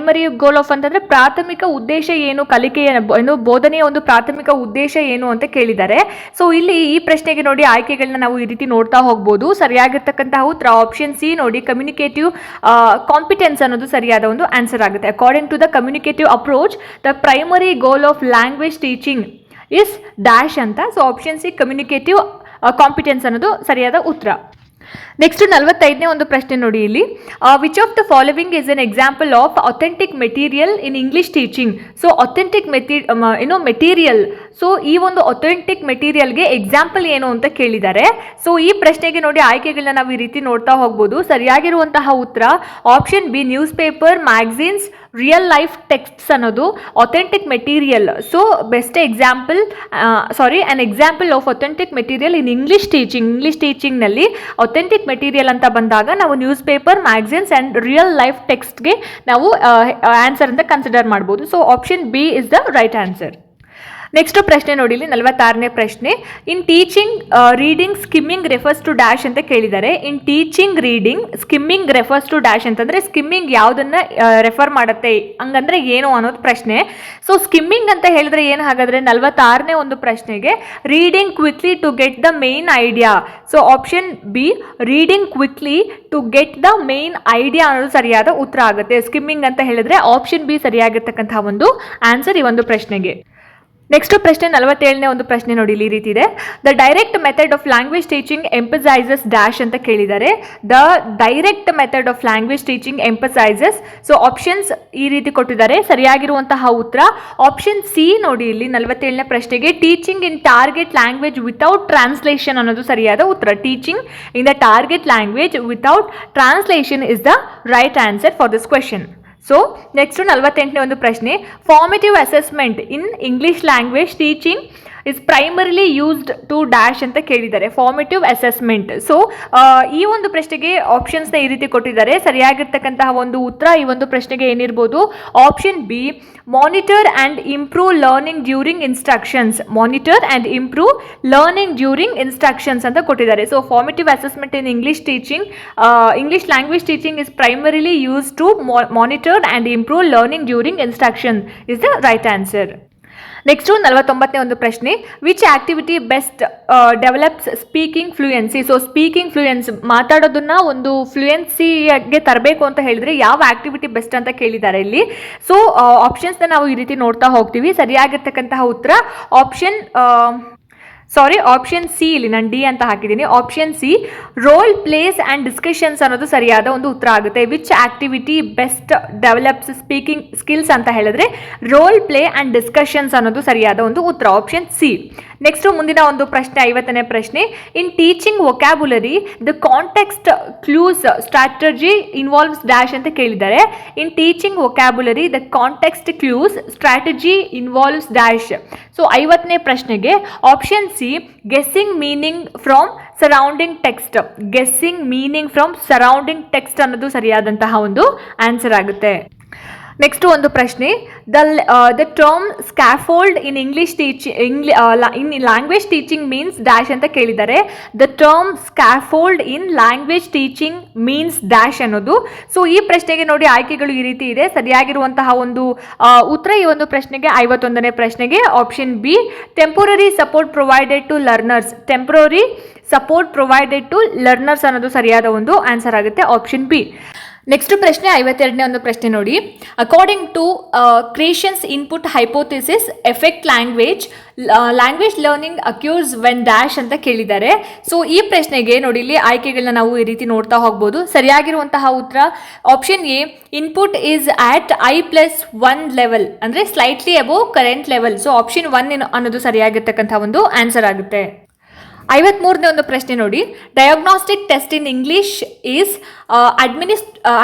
ಆಫ್ ಅಂತಂದರೆ ಪ್ರಾಥಮಿಕ ಉದ್ದೇಶ ಏನು, ಕಲಿಕೆಯ ಬೋಧನೆಯ ಒಂದು ಪ್ರಾಥಮಿಕ ಉದ್ದೇಶ ಏನು ಅಂತ ಕೇಳಿದ್ದಾರೆ. ಸೊ ಇಲ್ಲಿ ಈ ಪ್ರಶ್ನೆಗೆ ನೋಡಿ ಆಯ್ಕೆಗಳನ್ನ ನಾವು ಈ ರೀತಿ ನೋಡ್ತಾ ಹೋಗ್ಬೋದು. ಸರಿಯಾಗಿರ್ತಕ್ಕಂತಹ ಉತ್ತರ ಆಪ್ಷನ್ ಸಿ ನೋಡಿ, ಕಮ್ಯುನಿಕೇಟಿವ್ ಕಾಂಪಿಟೆನ್ಸ್ ಅನ್ನೋದು ಸರಿಯಾದ ಒಂದು ಆನ್ಸರ್ ಆಗುತ್ತೆ. According to the communicative approach the primary goal of language teaching is dash ಅಂತ. So option C communicative competence ಅನ್ನೋದು ಸರಿಯಾದ ಉತ್ತರ. ನೆಕ್ಸ್ಟ್ 45ನೇ ಒಂದು ಪ್ರಶ್ನೆ ನೋಡಿ, ಇಲ್ಲಿ which of the following is an example of authentic material in English teaching. So authentic material. So ಈ ಒಂದು ಅಥೆಂಟಿಕ್ ಮೆಟೀರಿಯಲ್ಗೆ ಎಕ್ಸಾಂಪಲ್ ಏನು ಅಂತ ಕೇಳಿದ್ದಾರೆ. ಸೊ ಈ ಪ್ರಶ್ನೆಗೆ ನೋಡಿ ಆಯ್ಕೆಗಳನ್ನ ನಾವು ಈ ರೀತಿ ನೋಡ್ತಾ ಹೋಗ್ಬೋದು. ಸರಿಯಾಗಿರುವಂತಹ ಉತ್ತರ option B, newspaper, magazines, real life texts ಅನ್ನೋದು authentic material. So best example an example of authentic material in English ಟೀಚಿಂಗ್ನಲ್ಲಿ ಅಥೆಂಟಿಕ್ ಮೆಟೀರಿಯಲ್ ಅಂತ ಬಂದಾಗ ನಾವು newspaper, magazines and real life ಟೆಕ್ಸ್ಟ್ಗೆ ನಾವು ಆನ್ಸರ್ ಅಂತ ಕನ್ಸಿಡರ್ ಮಾಡ್ಬೋದು. So option B is the right answer. Next ಪ್ರಶ್ನೆ ನೋಡಿ, ಇಲ್ಲಿ 46ನೇ ಪ್ರಶ್ನೆ. In teaching reading skimming refers to dash ಅಂತ ಕೇಳಿದ್ದಾರೆ. In teaching reading skimming refers to dash ಅಂತಂದ್ರೆ ಸ್ಕಿಮ್ಮಿಂಗ್ ಯಾವುದನ್ನ ರೆಫರ್ ಮಾಡುತ್ತೆ, ಹಂಗಂದ್ರೆ ಏನು ಅನ್ನೋದು ಪ್ರಶ್ನೆ. ಸೊ ಸ್ಕಿಮ್ಮಿಂಗ್ ಅಂತ ಹೇಳಿದ್ರೆ ಏನು, ಹಾಗಾದ್ರೆ 46ನೇ ಒಂದು ಪ್ರಶ್ನೆಗೆ reading quickly to get the main idea. So option B reading quickly to get the main idea ಅನ್ನೋದು ಸರಿಯಾದ ಉತ್ತರ ಆಗುತ್ತೆ. ಸ್ಕಿಮ್ಮಿಂಗ್ ಅಂತ ಹೇಳಿದ್ರೆ ಆಪ್ಷನ್ ಬಿ ಸರಿಯಾಗಿರ್ತಕ್ಕಂತಹ ಒಂದು ಆನ್ಸರ್ ಈ ಒಂದು ಪ್ರಶ್ನೆಗೆ. ನೆಕ್ಸ್ಟ್ ಪ್ರಶ್ನೆ 47ನೇ ಒಂದು ಪ್ರಶ್ನೆ ನೋಡಿ, ಈ ರೀತಿ ಇದೆ. The direct method of language teaching emphasises dash ಅಂತ ಕೇಳಿದ್ದಾರೆ. The direct method of language teaching emphasises. So options ಈ ರೀತಿ ಕೊಟ್ಟಿದ್ದಾರೆ. ಸರಿಯಾಗಿರುವಂತಹ ಉತ್ತರ ಆಪ್ಷನ್ ಸಿ ನೋಡಿ, ಇಲ್ಲಿ 47ನೇ ಪ್ರಶ್ನೆಗೆ teaching in target language without translation ಅನ್ನೋದು ಸರಿಯಾದ ಉತ್ತರ. Teaching in the target language without translation is the right answer for this question. So next 48ನೇ ಒಂದು ಪ್ರಶ್ನೆ. Formative assessment in English language teaching is primarily used to dash ಅಂತ ಕೇಳಿದ್ದಾರೆ. Formative assessment. So ಈ ಒಂದು ಪ್ರಶ್ನೆಗೆ ಆಪ್ಷನ್ಸ್ನ ಈ ರೀತಿ ಕೊಟ್ಟಿದ್ದಾರೆ. ಸರಿಯಾಗಿರ್ತಕ್ಕಂತಹ ಒಂದು ಉತ್ತರ ಈ ಒಂದು ಪ್ರಶ್ನೆಗೆ ಏನಿರ್ಬೋದು, option B monitor and improve learning during instructions. Monitor and improve learning during instructions ಅಂತ ಕೊಟ್ಟಿದ್ದಾರೆ. So formative assessment in English teaching, English language teaching is primarily use to monitor and improve learning during instruction is the right answer. Next 49ನೇ ಒಂದು ಪ್ರಶ್ನೆ. Which activity best develops speaking fluency. So speaking fluence, ಮಾತಾಡೋದನ್ನ ಒಂದು ಫ್ಲೂಯೆನ್ಸಿಗೆ ತರಬೇಕು ಅಂತ ಹೇಳಿದ್ರೆ ಯಾವ ಆಕ್ಟಿವಿಟಿ ಬೆಸ್ಟ್ ಅಂತ ಕೇಳಿದ್ದಾರೆ ಇಲ್ಲಿ. ಸೊ ಆಪ್ಷನ್ಸ್ನ ನಾವು ಈ ರೀತಿ ನೋಡ್ತಾ ಹೋಗ್ತೀವಿ. ಸರಿಯಾಗಿರ್ತಕ್ಕಂತಹ ಉತ್ತರ ಆಪ್ಷನ್ ಸಿ. ಇಲ್ಲಿ ನಾನು ಡಿ ಅಂತ ಹಾಕಿದ್ದೀನಿ. Option C role plays and discussions ಅನ್ನೋದು ಸರಿಯಾದ ಒಂದು ಉತ್ತರ ಆಗುತ್ತೆ. Which activity best develops speaking skills ಅಂತ ಹೇಳಿದ್ರೆ ರೋಲ್ ಪ್ಲೇ ಆ್ಯಂಡ್ ಡಿಸ್ಕಷನ್ಸ್ ಅನ್ನೋದು ಸರಿಯಾದ ಒಂದು ಉತ್ತರ, ಆಪ್ಷನ್ ಸಿ. ನೆಕ್ಸ್ಟ್ ಮುಂದಿನ ಒಂದು ಪ್ರಶ್ನೆ, 50ನೇ ಪ್ರಶ್ನೆ. In teaching vocabulary the context clues strategy involves dash ಅಂತ ಕೇಳಿದ್ದಾರೆ. In teaching vocabulary the context clues strategy involves dash. So 50ನೇ ಪ್ರಶ್ನೆಗೆ option C guessing meaning from surrounding text. Guessing meaning from surrounding text ಅನ್ನೋದು ಸರಿಯಾದಂತಹ ಒಂದು answer ಆಗುತ್ತೆ. Next ಒಂದು ಪ್ರಶ್ನೆ. The term scaffold in English in language teaching means dash ಅಂತ ಕೇಳಿದ್ದಾರೆ. The term scaffold in language teaching means dash ಅನ್ನೋದು. So ಈ ಪ್ರಶ್ನೆಗೆ ನೋಡಿ ಆಯ್ಕೆಗಳು ಈ ರೀತಿ ಇದೆ. ಸರಿಯಾಗಿರುವಂತಹ ಒಂದು ಉತ್ತರ ಈ ಒಂದು ಪ್ರಶ್ನೆಗೆ 51ನೇ ಪ್ರಶ್ನೆಗೆ option B temporary support provided to learners. Temporary support provided to learners ಅನ್ನೋದು ಸರಿಯಾದ ಒಂದು ಆನ್ಸರ್ ಆಗುತ್ತೆ, ಆಪ್ಷನ್ ಬಿ. ನೆಕ್ಸ್ಟ್ ಪ್ರಶ್ನೆ 52ನೇ ಒಂದು ಪ್ರಶ್ನೆ ನೋಡಿ. According to Krashen's input hypothesis effect language learning occurs when dash ಅಂತ ಕೇಳಿದ್ದಾರೆ. ಸೊ ಈ ಪ್ರಶ್ನೆಗೆ ನೋಡಿ ಇಲ್ಲಿ ಆಯ್ಕೆಗಳನ್ನ ನಾವು ಈ ರೀತಿ ನೋಡ್ತಾ ಹೋಗ್ಬೋದು. ಸರಿಯಾಗಿರುವಂತಹ ಉತ್ತರ option A input is at I+1 level, ಅಂದರೆ slightly above current level. So option 1 ಅನ್ನೋದು ಸರಿಯಾಗಿರ್ತಕ್ಕಂಥ ಒಂದು ಆನ್ಸರ್ ಆಗುತ್ತೆ. 53ನೇ ಒಂದು ಪ್ರಶ್ನೆ ನೋಡಿ. Diagnostic test in English is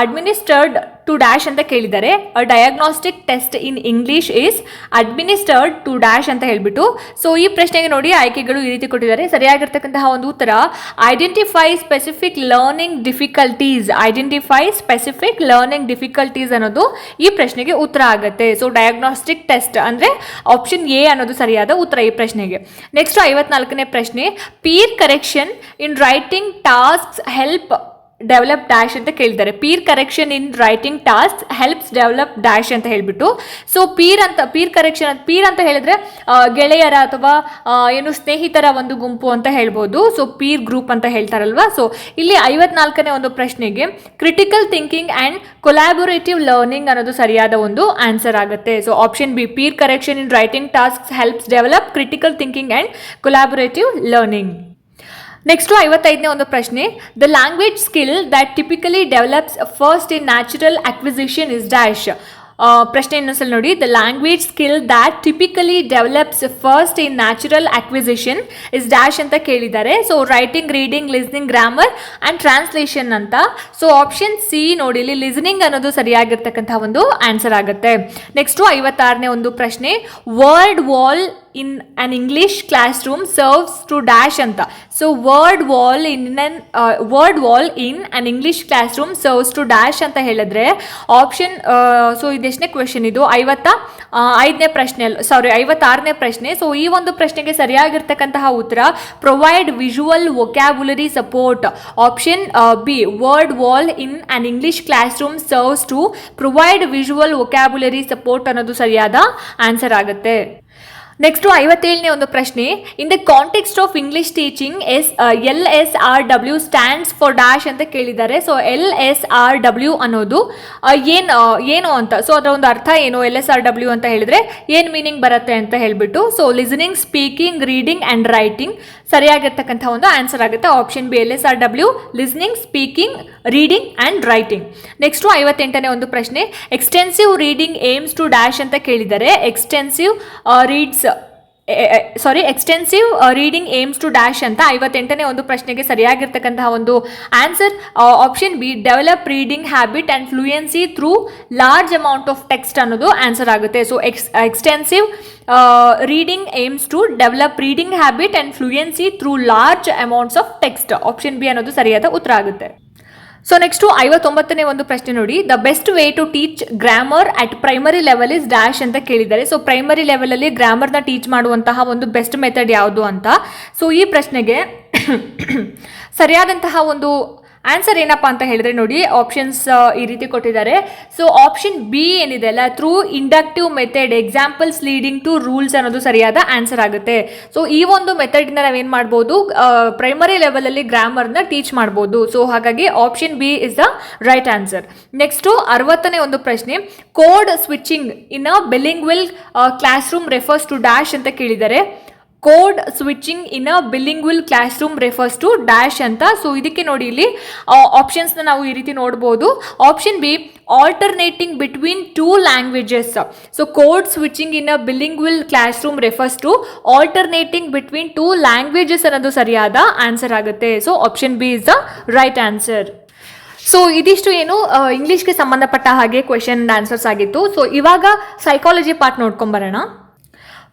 administered to dash ಅಂತ ಕೇಳಿದ್ದಾರೆ. Diagnostic test in English is administered to dash ಅಂತ ಹೇಳ್ಬಿಟ್ಟು. ಸೊ ಈ ಪ್ರಶ್ನೆಗೆ ನೋಡಿ ಆಯ್ಕೆಗಳು ಈ ರೀತಿ ಕೊಟ್ಟಿದ್ದಾರೆ. ಸರಿಯಾಗಿರ್ತಕ್ಕಂತಹ ಒಂದು ಉತ್ತರ identify specific learning difficulties. Identify specific learning difficulties ಅನ್ನೋದು ಈ ಪ್ರಶ್ನೆಗೆ ಉತ್ತರ ಆಗುತ್ತೆ. ಸೊ ಡಯಾಗ್ನಾಸ್ಟಿಕ್ ಟೆಸ್ಟ್ ಅಂದರೆ ಆಪ್ಷನ್ ಎ ಅನ್ನೋದು ಸರಿಯಾದ ಉತ್ತರ ಈ ಪ್ರಶ್ನೆಗೆ. ನೆಕ್ಸ್ಟ್ 54ನೇ ಪ್ರಶ್ನೆ. Peer correction in writing tasks help develop dash ಅಂತ ಕೇಳಿದ್ದಾರೆ. Peer correction in writing task helps develop dash ಅಂತ ಹೇಳ್ಬಿಟ್ಟು. ಸೊ ಪೀರ್ ಕರೆಕ್ಷನ್ ಪೀರ್ ಅಂತ ಹೇಳಿದ್ರೆ ಗೆಳೆಯರ ಅಥವಾ ಏನು ಸ್ನೇಹಿತರ ಒಂದು ಗುಂಪು ಅಂತ ಹೇಳ್ಬೋದು. ಸೊ ಪೀರ್ ಗ್ರೂಪ್ ಅಂತ ಹೇಳ್ತಾರಲ್ವಾ. ಸೊ ಇಲ್ಲಿ 54ನೇ ಒಂದು ಪ್ರಶ್ನೆಗೆ critical thinking and collaborative learning ಅನ್ನೋದು ಸರಿಯಾದ ಒಂದು ಆನ್ಸರ್ ಆಗುತ್ತೆ. So option B peer correction in writing task helps develop critical thinking and collaborative learning. Next 55ನೇ ಒಂದು ಪ್ರಶ್ನೆ. The language skill that typically develops first in natural acquisition is dash. ಪ್ರಶ್ನೆ ಇನ್ನೊಂದ್ಸಲ ನೋಡಿ. The language skill that typically develops first in natural acquisition is dash ಅಂತ ಕೇಳಿದ್ದಾರೆ. So writing, reading, listening, grammar and translation ಅಂತ. So option C ನೋಡಿ ಇಲ್ಲಿ listening ಅನ್ನೋದು ಸರಿಯಾಗಿರ್ತಕ್ಕಂಥ ಒಂದು ಆನ್ಸರ್ ಆಗುತ್ತೆ. ನೆಕ್ಸ್ಟು 56ನೇ ಒಂದು ಪ್ರಶ್ನೆ. Word wall in an English classroom serves to dash ಅಂತ. So word wall in an English classroom serves to dash ಅಂತ ಹೇಳಿದ್ರೆ ಆಪ್ಷನ್, ಸೊ ಇದೆಷ್ಟನೇ ಕ್ವೆಶನ್ ಇದು, 56ನೇ ಪ್ರಶ್ನೆ. ಸೊ ಈ ಒಂದು ಪ್ರಶ್ನೆಗೆ ಸರಿಯಾಗಿರ್ತಕ್ಕಂತಹ ಉತ್ತರ provide visual vocabulary support. Option B, word wall in an English classroom serves to provide visual vocabulary support ಅನ್ನೋದು ಸರಿಯಾದ ಆನ್ಸರ್ ಆಗುತ್ತೆ. ನೆಕ್ಸ್ಟು 57ನೇ ಒಂದು ಪ್ರಶ್ನೆ. In the context of English teaching LSRW stands for dash ಅಂತ ಕೇಳಿದ್ದಾರೆ. So LSRW ಅನ್ನೋದು ಏನು ಅಂತ, ಸೊ ಅದರ ಒಂದು ಅರ್ಥ ಏನು, LSRW ಅಂತ ಹೇಳಿದ್ರೆ ಏನು ಮೀನಿಂಗ್ ಬರುತ್ತೆ ಅಂತ ಹೇಳ್ಬಿಟ್ಟು. So listening, speaking, reading and writing ಸರಿಯಾಗಿರ್ತಕ್ಕಂಥ ಒಂದು ಆನ್ಸರ್ ಆಗುತ್ತೆ. Option B, LSRW listening, speaking, reading and writing. Next 58ನೇ ಒಂದು ಪ್ರಶ್ನೆ. Extensive reading aims to dash ಅಂತ ಕೇಳಿದ್ದಾರೆ. Extensive reading aims to dash ಅಂತ 58ನೇ ಒಂದು ಪ್ರಶ್ನೆಗೆ ಸರಿಯಾಗಿರ್ತಕ್ಕಂತಹ ಒಂದು answer option B, develop reading habit and fluency through large amount of text ಅನ್ನೋದು ಆನ್ಸರ್ ಆಗುತ್ತೆ. So extensive reading aims to develop reading habit and fluency through large amounts of text. Option B ಅನ್ನೋದು ಸರಿಯಾದ ಉತ್ತರ ಆಗುತ್ತೆ. So next 59ನೇ ಒಂದು ಪ್ರಶ್ನೆ ನೋಡಿ. The best way to teach grammar at primary level is dash ಅಂತ ಕೇಳಿದ್ದಾರೆ. ಸೊ ಪ್ರೈಮರಿ ಲೆವೆಲಲ್ಲಿ ಗ್ರಾಮರ್ನ ಟೀಚ್ ಮಾಡುವಂತಹ ಒಂದು ಬೆಸ್ಟ್ ಮೆಥಡ್ ಯಾವುದು ಅಂತ. ಸೊ ಈ ಪ್ರಶ್ನೆಗೆ ಸರಿಯಾದಂತಹ ಒಂದು ಆನ್ಸರ್ ಏನಪ್ಪ ಅಂತ ಹೇಳಿದ್ರೆ ನೋಡಿ, ಆಪ್ಷನ್ಸ್ ಈ ರೀತಿ ಕೊಟ್ಟಿದ್ದಾರೆ. ಸೊ ಆಪ್ಷನ್ ಬಿ ಏನಿದೆ ಅಲ್ಲ, through inductive method examples leading to rules ಅನ್ನೋದು ಸರಿಯಾದ ಆನ್ಸರ್ ಆಗುತ್ತೆ. ಸೊ ಈ ಒಂದು ಮೆಥಡ್ನ ನಾವೇನು ಮಾಡ್ಬೋದು, ಪ್ರೈಮರಿ ಲೆವೆಲಲ್ಲಿ ಗ್ರಾಮರ್ನ ಟೀಚ್ ಮಾಡ್ಬೋದು. ಸೊ ಹಾಗಾಗಿ option B is the right answer. Next 60ನೇ ಒಂದು ಪ್ರಶ್ನೆ. Code switching in a bilingual classroom refers to dash ಅಂತ ಕೇಳಿದ್ದಾರೆ. Code switching in a bilingual classroom refers to dash ಅಂತ. ಸೊ ಇದಕ್ಕೆ ನೋಡಿ, ಇಲ್ಲಿ ಆಪ್ಷನ್ಸ್ನ ನಾವು ಈ ರೀತಿ ನೋಡ್ಬೋದು. Option B, alternating between two languages. So code switching in a bilingual classroom refers to alternating between two languages ಅನ್ನೋದು ಸರಿಯಾದ ಆನ್ಸರ್ ಆಗುತ್ತೆ. So option B is the right answer. So ಇದಿಷ್ಟು ಏನು ಇಂಗ್ಲೀಷ್ಗೆ ಸಂಬಂಧಪಟ್ಟ ಹಾಗೆ ಕ್ವೆಶನ್ ಆನ್ಸರ್ಸ್ ಆಗಿತ್ತು. So ಇವಾಗ ಸೈಕಾಲಜಿ ಪಾರ್ಟ್ ನೋಡ್ಕೊಂಬರೋಣ.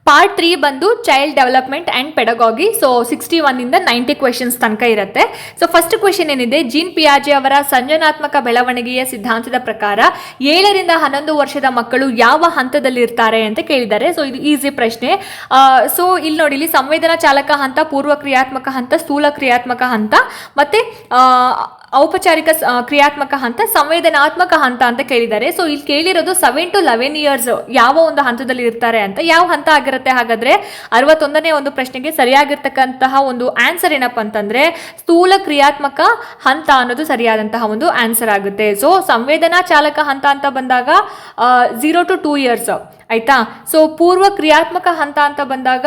ಪಾರ್ಟ್ 3 ಬಂದು child development and pedagogy. So 61ಇಂದ 90 ಕ್ವೆಶನ್ಸ್ ತನಕ ಇರುತ್ತೆ. ಸೊ ಫಸ್ಟ್ ಕ್ವೆಶನ್ ಏನಿದೆ, ಜೀನ್ ಪಿಯಾಜೆ ಅವರ ಸಂಜನಾತ್ಮಕ ಬೆಳವಣಿಗೆಯ ಸಿದ್ಧಾಂತದ ಪ್ರಕಾರ 7ರಿಂದ 11 ವರ್ಷದ ಮಕ್ಕಳು ಯಾವ ಹಂತದಲ್ಲಿ ಇರ್ತಾರೆ ಅಂತ ಕೇಳಿದ್ದಾರೆ. ಸೊ ಇದು ಈಸಿ ಪ್ರಶ್ನೆ. ಸೊ ಇಲ್ಲಿ ನೋಡಿ, ಇಲ್ಲಿ ಸಂವೇದನಾ ಚಾಲಕ ಹಂತ, ಪೂರ್ವ ಕ್ರಿಯಾತ್ಮಕ ಹಂತ, ಸ್ಥೂಲ ಕ್ರಿಯಾತ್ಮಕ ಹಂತ ಮತ್ತು ಔಪಚಾರಿಕ ಕ್ರಿಯಾತ್ಮಕ ಹಂತ, ಸಂವೇದನಾತ್ಮಕ ಹಂತ ಅಂತ ಕೇಳಿದ್ದಾರೆ. ಸೊ ಇಲ್ಲಿ ಕೇಳಿರೋದು 7 to 11 ಇಯರ್ಸ್ ಯಾವ ಒಂದು ಹಂತದಲ್ಲಿ ಇರ್ತಾರೆ ಅಂತ. ಯಾವ ಹಂತ ಆಗಿರುತ್ತೆ ಹಾಗಾದ್ರೆ? 61ನೇ ಒಂದು ಪ್ರಶ್ನೆಗೆ ಸರಿಯಾಗಿರ್ತಕ್ಕಂತಹ ಒಂದು ಆನ್ಸರ್ ಏನಪ್ಪ ಅಂತಂದ್ರೆ ಸ್ಥೂಲ ಕ್ರಿಯಾತ್ಮಕ ಹಂತ ಅನ್ನೋದು ಸರಿಯಾದಂತಹ ಒಂದು ಆನ್ಸರ್ ಆಗುತ್ತೆ. ಸೊ ಸಂವೇದನಾ ಚಾಲಕ ಹಂತ ಅಂತ ಬಂದಾಗ 0 to 2 ಇಯರ್ಸ್ ಆಯ್ತಾ. ಸೊ ಪೂರ್ವ ಕ್ರಿಯಾತ್ಮಕ ಹಂತ ಅಂತ ಬಂದಾಗ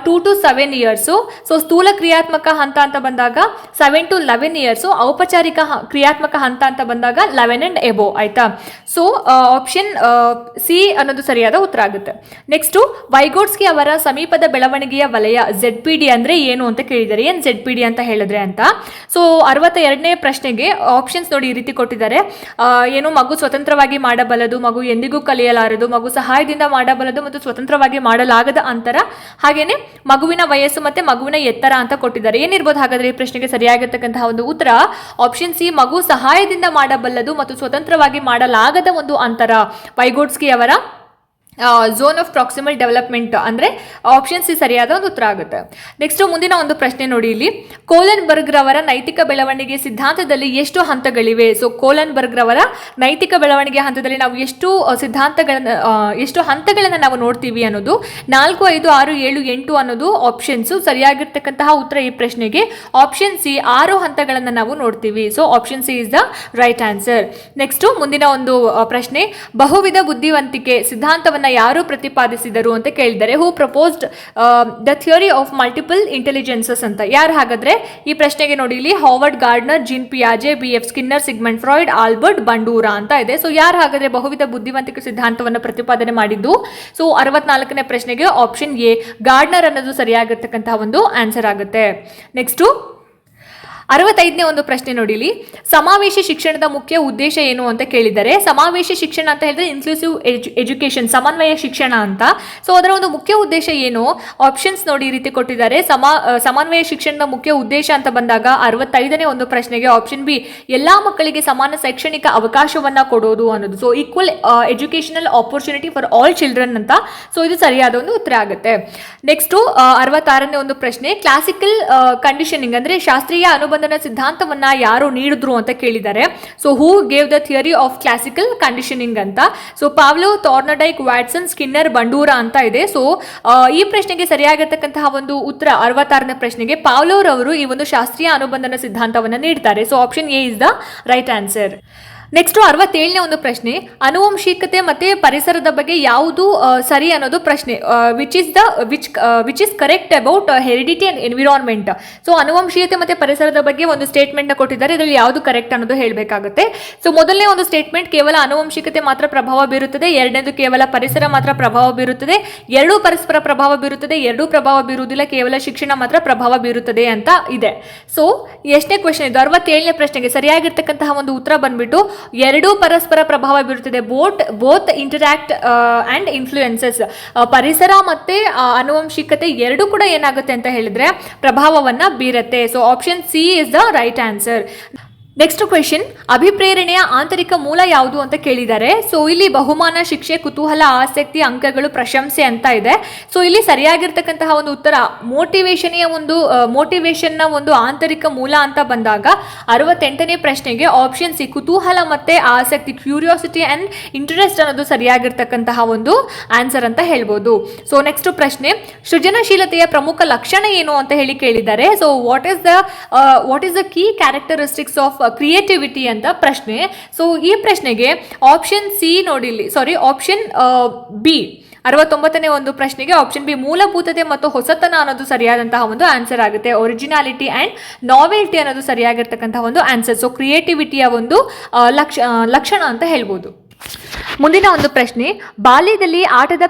2 to 7 ಇಯರ್ಸು. ಸೊ ಸ್ಥೂಲ ಕ್ರಿಯಾತ್ಮಕ ಹಂತ ಅಂತ ಬಂದಾಗ 7 to 11 ಇಯರ್ಸು. ಔಪಚಾರಿಕ ಕ್ರಿಯಾತ್ಮಕ ಹಂತ ಅಂತ ಬಂದಾಗ 11 and above ಆಯ್ತಾ. ಸೊ ಆಪ್ಷನ್ ಸಿ ಅನ್ನೋದು ಸರಿಯಾದ ಉತ್ತರ ಆಗುತ್ತೆ. ನೆಕ್ಸ್ಟು ವೈಗೋಟ್ಸ್ಕಿ ಅವರ ಸಮೀಪದ ಬೆಳವಣಿಗೆಯ ವಲಯ ZPD ಅಂದ್ರೆ ಏನು ಅಂತ ಕೇಳಿದ್ದಾರೆ. ಏನು ZPD ಅಂತ ಹೇಳಿದ್ರೆ ಅಂತ. ಸೊ 62ನೇ ಪ್ರಶ್ನೆಗೆ ಆಪ್ಷನ್ಸ್ ನೋಡಿ ಈ ರೀತಿ ಕೊಟ್ಟಿದ್ದಾರೆ. ಏನು, ಮಗು ಸ್ವತಂತ್ರವಾಗಿ ಮಾಡಬಲ್ಲದು, ಮಗು ಎಂದಿಗೂ ಕಲಿಯಲಾರದು, ಮಗು ಸಹಾಯದಿಂದ ಮಾಡಬಲ್ಲದು ಮತ್ತು ಸ್ವತಂತ್ರವಾಗಿ ಮಾಡಲಾಗದ ಅಂತರ, ಹಾಗೇನೆ ಮಗುವಿನ ವಯಸ್ಸು ಮತ್ತೆ ಮಗುವಿನ ಎತ್ತರ ಅಂತ ಕೊಟ್ಟಿದ್ದಾರೆ. ಏನಿರ್ಬೋದು ಹಾಗಾದ್ರೆ ಈ ಪ್ರಶ್ನೆಗೆ ಸರಿಯಾಗಿರ್ತಕ್ಕಂತಹ ಒಂದು ಉತ್ತರ? ಆಪ್ಷನ್ ಸಿ, ಮಗು ಸಹಾಯದಿಂದ ಮಾಡಬಲ್ಲದು ಮತ್ತು ಸ್ವತಂತ್ರವಾಗಿ ಮಾಡಲಾಗದ ಒಂದು ಅಂತರ. ವೈಗೋಟ್ಸ್ಕಿ ಅವರ ಝೋನ್ ಆಫ್ ಪ್ರಾಕ್ಸಿಮಲ್ ಡೆವಲಪ್ಮೆಂಟ್ ಅಂದರೆ ಆಪ್ಷನ್ ಸಿ ಸರಿಯಾದ ಒಂದು ಉತ್ತರ ಆಗುತ್ತೆ. ನೆಕ್ಸ್ಟ್ ಮುಂದಿನ ಒಂದು ಪ್ರಶ್ನೆ ನೋಡಿ, ಇಲ್ಲಿ ಕೋಲನ್ಬರ್ಗ್ ರವರ ನೈತಿಕ ಬೆಳವಣಿಗೆ ಸಿದ್ಧಾಂತದಲ್ಲಿ ಎಷ್ಟು ಹಂತಗಳಿವೆ? ಸೊ ಕೋಲನ್ಬರ್ಗ್ ರವರ ನೈತಿಕ ಬೆಳವಣಿಗೆ ಹಂತದಲ್ಲಿ ನಾವು ಎಷ್ಟು ಹಂತಗಳನ್ನು ನಾವು ನೋಡ್ತೀವಿ ಅನ್ನೋದು 4, 5, 6, 7, 8 ಅನ್ನೋದು ಆಪ್ಷನ್ಸು. ಸರಿಯಾಗಿರ್ತಕ್ಕಂತಹ ಉತ್ತರ ಈ ಪ್ರಶ್ನೆಗೆ ಆಪ್ಷನ್ ಸಿ 6 ಹಂತಗಳನ್ನು ನಾವು ನೋಡ್ತೀವಿ. So option C is the right answer. Next ಮುಂದಿನ ಒಂದು ಪ್ರಶ್ನೆ, ಬಹುವಿಧ ಬುದ್ಧಿವಂತಿಕೆ ಸಿದ್ಧಾಂತವನ್ನು ಯಾರು ಪ್ರತಿಪಾದಿಸಿದರು ಅಂತ ಕೇಳಿದ್ದಾರೆ. Who proposed the theory of multiple intelligences ಅಂತ. ಯಾರು ಹಾಗಾದ್ರೆ ಈ ಪ್ರಶ್ನೆಗೆ ನೋಡಿ, ಇಲ್ಲಿ ಹಾವರ್ಡ್ ಗಾರ್ಡ್ನರ್, ಜೀನ್ ಪಿಯಾಜೆ, BF Skinner, Sigmund Freud, Albert Bandura ಅಂತ ಇದೆ. ಸೊ ಯಾರು ಹಾಗಾದ್ರೆ ಬಹುವಿಧ ಬುದ್ಧಿವಂತಿಕೆ ಸಿದ್ಧಾಂತವನ್ನು ಪ್ರತಿಪಾದನೆ ಮಾಡಿದ್ದು? ಸೊ 64ನೇ ಪ್ರಶ್ನೆಗೆ ಆಪ್ಷನ್ ಎ ಗಾರ್ಡ್ನರ್ ಅನ್ನೋದು ಸರಿಯಾಗಿರ್ತಕ್ಕಂತಹ ಒಂದು ಆನ್ಸರ್ ಆಗುತ್ತೆ. ನೆಕ್ಸ್ಟು 65ನೇ ಒಂದು ಪ್ರಶ್ನೆ ನೋಡಿಲಿ, ಸಮಾವೇಶ ಶಿಕ್ಷಣದ ಮುಖ್ಯ ಉದ್ದೇಶ ಏನು ಅಂತ ಕೇಳಿದ್ದಾರೆ. ಸಮಾವೇಶ ಶಿಕ್ಷಣ ಅಂತ ಹೇಳಿದ್ರೆ ಇನ್ಕ್ಲೂಸಿವ್ ಎಜುಕೇಶನ್, ಸಮನ್ವಯ ಶಿಕ್ಷಣ ಅಂತ. ಸೊ ಅದರ ಒಂದು ಮುಖ್ಯ ಉದ್ದೇಶ ಏನು? ಆಪ್ಷನ್ಸ್ ನೋಡಿ ಈ ರೀತಿ ಕೊಟ್ಟಿದ್ದಾರೆ. ಸಮನ್ವಯ ಶಿಕ್ಷಣದ ಮುಖ್ಯ ಉದ್ದೇಶ ಅಂತ ಬಂದಾಗ 65ನೇ ಒಂದು ಪ್ರಶ್ನೆಗೆ ಆಪ್ಷನ್ ಬಿ, ಎಲ್ಲಾ ಮಕ್ಕಳಿಗೆ ಸಮಾನ ಶೈಕ್ಷಣಿಕ ಅವಕಾಶವನ್ನ ಕೊಡೋದು ಅನ್ನೋದು. So equal educational opportunity for all children ಅಂತ. ಸೊ ಇದು ಸರಿಯಾದ ಒಂದು ಉತ್ತರ ಆಗುತ್ತೆ. ನೆಕ್ಸ್ಟ್ 66ನೇ ಒಂದು ಪ್ರಶ್ನೆ, ಕ್ಲಾಸಿಕಲ್ ಕಂಡೀಷನಿಂಗ್ ಅಂದ್ರೆ ಶಾಸ್ತ್ರೀಯ ಅನುಬಂಧನ ಸಿದ್ಧಾಂತವನ್ನ ಯಾರು ನೀಡಿದ್ರು ಅಂತ ಕೇಳಿದ್ದಾರೆ. So who gave the theory of classical conditioning ಅಂತ. ಸೊ ಪಾವ್ಲೋ, ಥಾರ್ನಡೈಕ್, ವ್ಯಾಟ್ಸನ್, ಸ್ಕಿನ್ನರ್, ಬಂಡೂರ ಅಂತ ಇದೆ. ಸೊ ಈ ಪ್ರಶ್ನೆಗೆ ಸರಿಯಾಗಿರ್ತಕ್ಕಂತಹ ಒಂದು ಉತ್ತರ 66ನೇ ಪ್ರಶ್ನೆಗೆ ಪಾವ್ಲೋರವರು ಈ ಒಂದು ಶಾಸ್ತ್ರೀಯ ಅನುಬಂಧನ ಸಿದ್ಧಾಂತವನ್ನ ನೀಡ್ತಾರೆ. So option A is the right answer. Next 67ನೇ ಒಂದು ಪ್ರಶ್ನೆ, ಅನುವಂಶಿಕತೆ ಮತ್ತೆ ಪರಿಸರದ ಬಗ್ಗೆ ಯಾವುದು ಸರಿ ಅನ್ನೋದು ಪ್ರಶ್ನೆ. Which is correct about heredity and environment. So ಅನುವಂಶೀಯತೆ ಮತ್ತೆ ಪರಿಸರದ ಬಗ್ಗೆ ಒಂದು ಸ್ಟೇಟ್ಮೆಂಟ್ ನ ಕೊಟ್ಟಿದ್ದಾರೆ. ಇದರಲ್ಲಿ ಯಾವುದು ಕರೆಕ್ಟ್ ಅನ್ನೋದು ಹೇಳಬೇಕಾಗುತ್ತೆ. ಸೊ ಮೊದಲನೇ ಒಂದು ಸ್ಟೇಟ್ಮೆಂಟ್, ಕೇವಲ ಅನುವಂಶಿಕತೆ ಮಾತ್ರ ಪ್ರಭಾವ ಬೀರುತ್ತದೆ. ಎರಡನೇದು, ಕೇವಲ ಪರಿಸರ ಮಾತ್ರ ಪ್ರಭಾವ ಬೀರುತ್ತದೆ. ಎರಡೂ ಪರಸ್ಪರ ಪ್ರಭಾವ ಬೀರುತ್ತದೆ. ಎರಡೂ ಪ್ರಭಾವ ಬೀರುವುದಿಲ್ಲ, ಕೇವಲ ಶಿಕ್ಷಣ ಮಾತ್ರ ಪ್ರಭಾವ ಬೀರುತ್ತದೆ ಅಂತ ಇದೆ. ಸೊ ಎಷ್ಟನೇ ಕ್ವೆಶ್ಚನ್ ಇದು? 67ನೇ ಪ್ರಶ್ನೆಗೆ ಸರಿಯಾಗಿರ್ತಕ್ಕಂತಹ ಒಂದು ಉತ್ತರ ಬಂದ್ಬಿಟ್ಟು ಎರಡೂ ಪರಸ್ಪರ ಪ್ರಭಾವ ಬೀರುತ್ತದೆ. Both interact and influences. ಪರಿಸರ ಮತ್ತೆ ಅನುವಂಶಿಕತೆ ಎರಡೂ ಕೂಡ ಏನಾಗುತ್ತೆ ಅಂತ ಹೇಳಿದ್ರೆ ಪ್ರಭಾವವನ್ನ ಬೀರುತ್ತೆ. So option C is the right answer. Next question, ಅಭಿಪ್ರೇರಣೆಯ ಆಂತರಿಕ ಮೂಲ ಯಾವುದು ಅಂತ ಕೇಳಿದ್ದಾರೆ. ಸೊ ಇಲ್ಲಿ ಬಹುಮಾನ, ಶಿಕ್ಷೆ, ಕುತೂಹಲ, ಆಸಕ್ತಿ, ಅಂಕಗಳು, ಪ್ರಶಂಸೆ ಅಂತ ಇದೆ. ಸೊ ಇಲ್ಲಿ ಸರಿಯಾಗಿರ್ತಕ್ಕಂತಹ ಒಂದು ಉತ್ತರ ಮೋಟಿವೇಶನ್ನ ಒಂದು ಆಂತರಿಕ ಮೂಲ ಅಂತ ಬಂದಾಗ 68ನೇ ಪ್ರಶ್ನೆಗೆ ಆಪ್ಷನ್ ಸಿ, ಕುತೂಹಲ ಮತ್ತೆ ಆಸಕ್ತಿ, ಕ್ಯೂರಿಯಾಸಿಟಿ ಅಂಡ್ ಇಂಟ್ರೆಸ್ಟ್ ಅನ್ನೋದು ಸರಿಯಾಗಿರ್ತಕ್ಕಂತಹ ಒಂದು ಆನ್ಸರ್ ಅಂತ ಹೇಳ್ಬೋದು. ಸೊ ನೆಕ್ಸ್ಟ್ ಪ್ರಶ್ನೆ, ಸೃಜನಶೀಲತೆಯ ಪ್ರಮುಖ ಲಕ್ಷಣ ಏನು ಅಂತ ಹೇಳಿ ಕೇಳಿದ್ದಾರೆ. So what is the key characteristics of creativity ಅಂತ ಪ್ರಶ್ನೆ. ಸೊ ಈ ಪ್ರಶ್ನೆಗೆ ಆಪ್ಷನ್ ಸಿ ನೋಡಿಲಿ, ಆಪ್ಷನ್ ಬಿ 69ನೇ ಒಂದು ಪ್ರಶ್ನೆಗೆ ಆಪ್ಷನ್ ಬಿ, ಮೂಲಭೂತತೆ ಮತ್ತು ಹೊಸತನ ಅನ್ನೋದು ಸರಿಯಾದಂತಹ ಒಂದು ಆನ್ಸರ್ ಆಗುತ್ತೆ. ಒರಿಜಿನಾಲಿಟಿ ಅಂಡ್ ನಾವೆಲ್ಟಿ ಅನ್ನೋದು ಸರಿಯಾಗಿರ್ತಕ್ಕಂತಹ ಒಂದು ಆನ್ಸರ್. ಸೊ ಕ್ರಿಯೇಟಿವಿಟಿಯ ಒಂದು ಲಕ್ಷಣ ಅಂತ ಹೇಳ್ಬೋದು. ಮುಂದಿನ ಒಂದು ಪ್ರಶ್ನೆ, ಬಾಲ್ಯದಲ್ಲಿ ಆಟದ